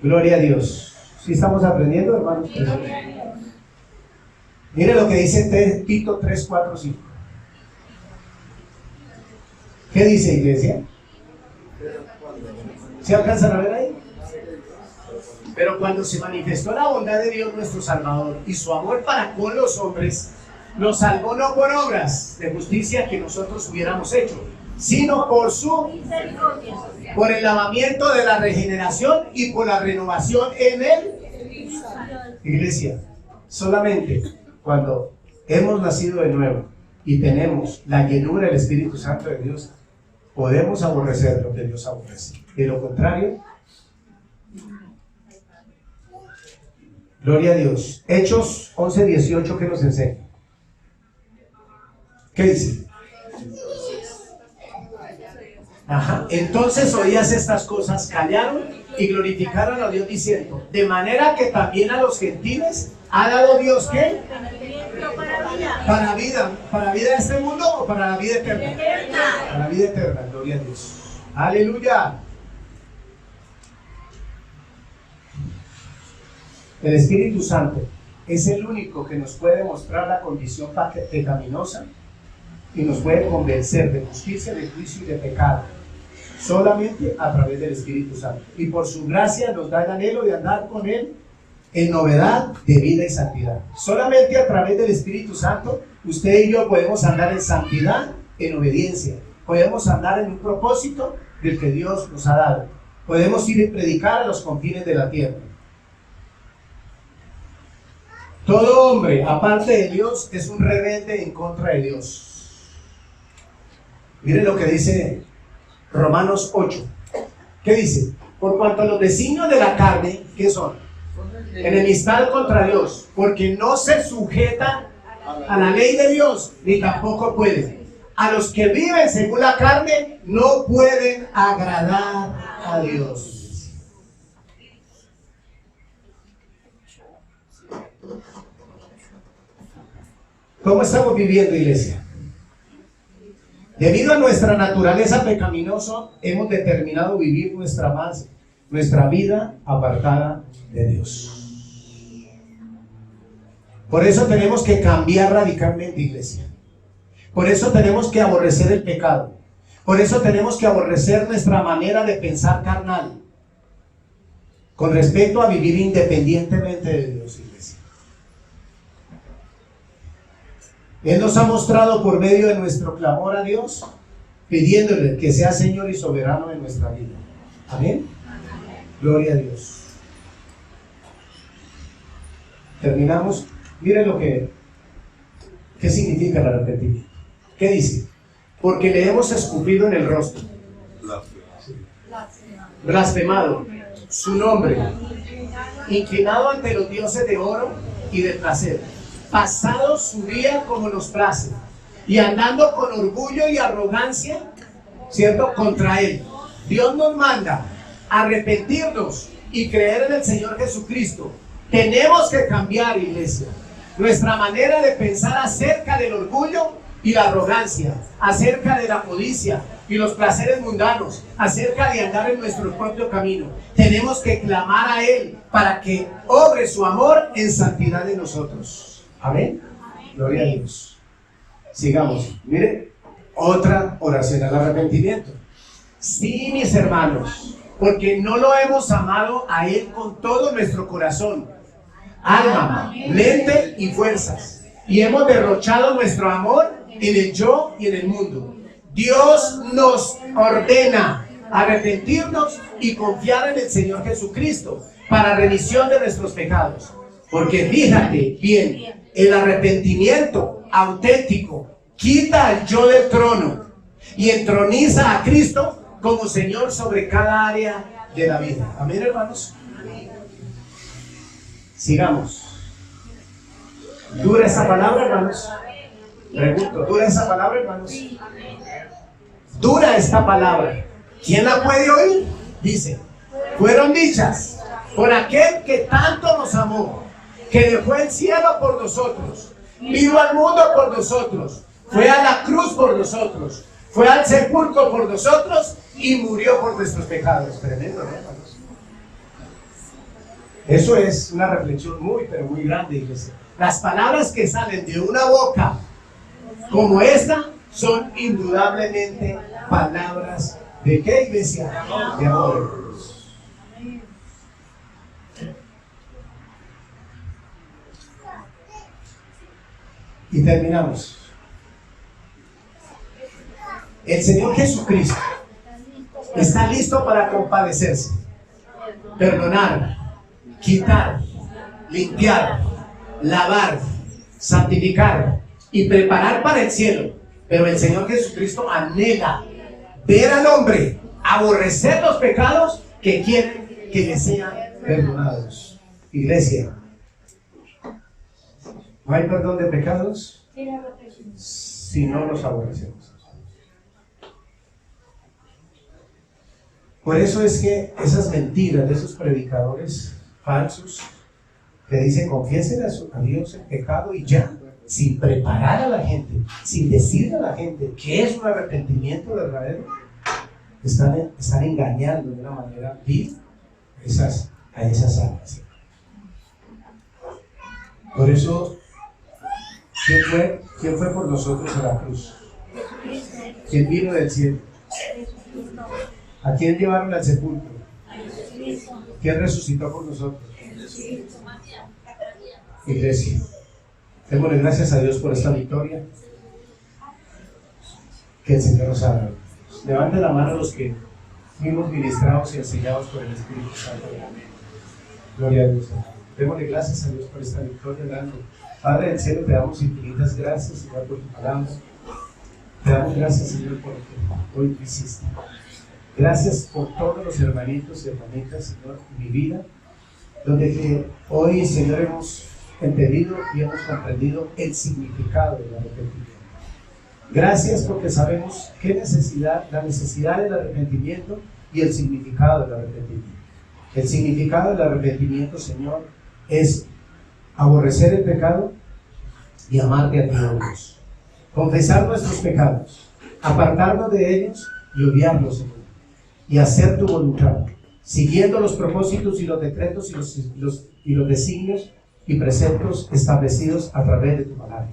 Gloria a Dios. ¿Sí estamos aprendiendo, hermanos? Mire lo que dice Tito 3, 4, 5. ¿Qué dice, iglesia? ¿Se alcanzan a ver ahí? Pero cuando se manifestó la bondad de Dios nuestro Salvador y su amor para con los hombres, nos salvó no por obras de justicia que nosotros hubiéramos hecho, sino por su misericordia, por el lavamiento de la regeneración y por la renovación en él. Iglesia, solamente cuando hemos nacido de nuevo y tenemos la llenura del Espíritu Santo de Dios, podemos aborrecer lo que Dios aborrece. De lo contrario, gloria a Dios. Hechos 11:18, ¿qué nos enseña? ¿Qué dice? Entonces oías estas cosas, callaron y glorificaron a Dios diciendo, de manera que también a los gentiles ha dado Dios ¿qué? ¿Para vida de este mundo o para la vida eterna? Para la vida eterna, gloria a Dios. Aleluya. El Espíritu Santo es el único que nos puede mostrar la condición pecaminosa y nos puede convencer de justicia, de juicio y de pecado, solamente a través del Espíritu Santo. Y por su gracia nos da el anhelo de andar con Él en novedad de vida y santidad. Solamente a través del Espíritu Santo, usted y yo podemos andar en santidad, en obediencia. Podemos andar en un propósito del que Dios nos ha dado. Podemos ir y predicar a los confines de la tierra. Todo hombre, aparte de Dios, es un rebelde en contra de Dios. Miren lo que dice Romanos 8. ¿Qué dice? Por cuanto a los designios de la carne, ¿qué son? Enemistad contra Dios, porque no se sujeta a la ley de Dios, ni tampoco puede. A los que viven según la carne, no pueden agradar a Dios. ¿Cómo estamos viviendo, iglesia? Debido a nuestra naturaleza pecaminosa, hemos determinado vivir nuestra vida apartada de Dios. Por eso tenemos que cambiar radicalmente, iglesia. Por eso tenemos que aborrecer el pecado. Por eso tenemos que aborrecer nuestra manera de pensar carnal, con respecto a vivir independientemente de Dios, iglesia. Él nos ha mostrado por medio de nuestro clamor a Dios, pidiéndole que sea Señor y soberano en nuestra vida. Amén. Gloria a Dios. Terminamos. Miren lo que ¿qué significa el arrepentimiento? ¿Qué dice? Porque le hemos escupido en el rostro, blasfemado su nombre, inclinado ante los dioses de oro y de placer, pasado su día como nos place, y andando con orgullo y arrogancia, ¿cierto?, contra él. Dios nos manda a arrepentirnos y creer en el Señor Jesucristo. Tenemos que cambiar, iglesia, nuestra manera de pensar acerca del orgullo y la arrogancia, acerca de la codicia y los placeres mundanos, acerca de andar en nuestro propio camino. Tenemos que clamar a Él para que obre su amor en santidad de nosotros. Amén. Gloria a Dios. Sigamos. Mire, otra oración al arrepentimiento. Sí, mis hermanos, porque no lo hemos amado a Él con todo nuestro corazón, alma, mente y fuerzas. y hemos derrochado nuestro amor en el yo y en el mundo. Dios nos ordena arrepentirnos y confiar en el Señor Jesucristo para remisión de nuestros pecados. Porque fíjate bien, el arrepentimiento auténtico quita al yo del trono y entroniza a Cristo como Señor sobre cada área de la vida. Amén, hermanos. Sigamos. ¿Dura esa palabra, hermanos? Pregunto, ¿dura esa palabra, hermanos? Dura esta palabra. ¿Quién la puede oír? Dice, fueron dichas por aquel que tanto nos amó, que dejó el cielo por nosotros, vino al mundo por nosotros, fue a la cruz por nosotros, fue al sepulcro por nosotros y murió por nuestros pecados. Tremendo, ¿no, hermanos? Eso es una reflexión muy, pero muy grande, iglesia. Las palabras que salen de una boca como esta son indudablemente palabras ¿de qué, iglesia? De amor. Y terminamos. El Señor Jesucristo está listo para compadecerse, perdonar, quitar, limpiar, lavar, santificar y preparar para el cielo. Pero el Señor Jesucristo anhela ver al hombre aborrecer los pecados que quieren que le sean perdonados. Iglesia, ¿no hay perdón de pecados si no los aborrecemos? Por eso es que esas mentiras de esos predicadores falsos que dicen confiesen a Dios el pecado y ya, sin preparar a la gente, sin decirle a la gente que es un arrepentimiento verdadero, están engañando de una manera vil a esas almas. Por eso, ¿quién fue por nosotros a la cruz? ¿Quién vino del cielo? ¿A quién llevaron al sepulcro? ¿Quién resucitó por nosotros? Iglesia, démosle gracias a Dios por esta victoria que el Señor nos ha dado. Levanten la mano los que fuimos ministrados y enseñados por el Espíritu Santo. Gloria a Dios. Démosle gracias a Dios por esta victoria grande. Padre del cielo, te damos infinitas gracias, Señor, por tu palabra. Te damos gracias, Señor, por lo que hoy tú hiciste. Gracias por todos los hermanitos y hermanitas, Señor, en mi vida, donde que hoy, Señor, hemos entendido y hemos comprendido el significado del arrepentimiento. Gracias porque sabemos la necesidad del arrepentimiento y el significado del arrepentimiento. El significado del arrepentimiento, Señor, es aborrecer el pecado y amarte a ti, oh Dios. Confesar nuestros pecados, apartarnos de ellos y odiarlos, Señor, y hacer tu voluntad, siguiendo los propósitos y los decretos y los designios y preceptos establecidos a través de tu palabra.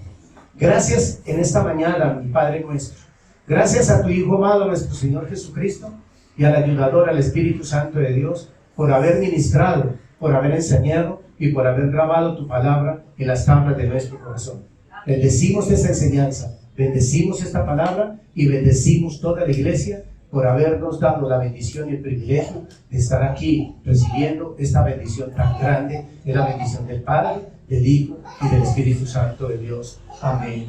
Gracias en esta mañana, mi Padre nuestro. Gracias a tu Hijo amado, nuestro Señor Jesucristo, y al ayudador, al Espíritu Santo de Dios, por haber ministrado, por haber enseñado y por haber grabado tu palabra en las tablas de nuestro corazón. Bendecimos esta enseñanza, bendecimos esta palabra y bendecimos toda la iglesia por habernos dado la bendición y el privilegio de estar aquí recibiendo esta bendición tan grande, de la bendición del Padre, del Hijo y del Espíritu Santo de Dios. Amén.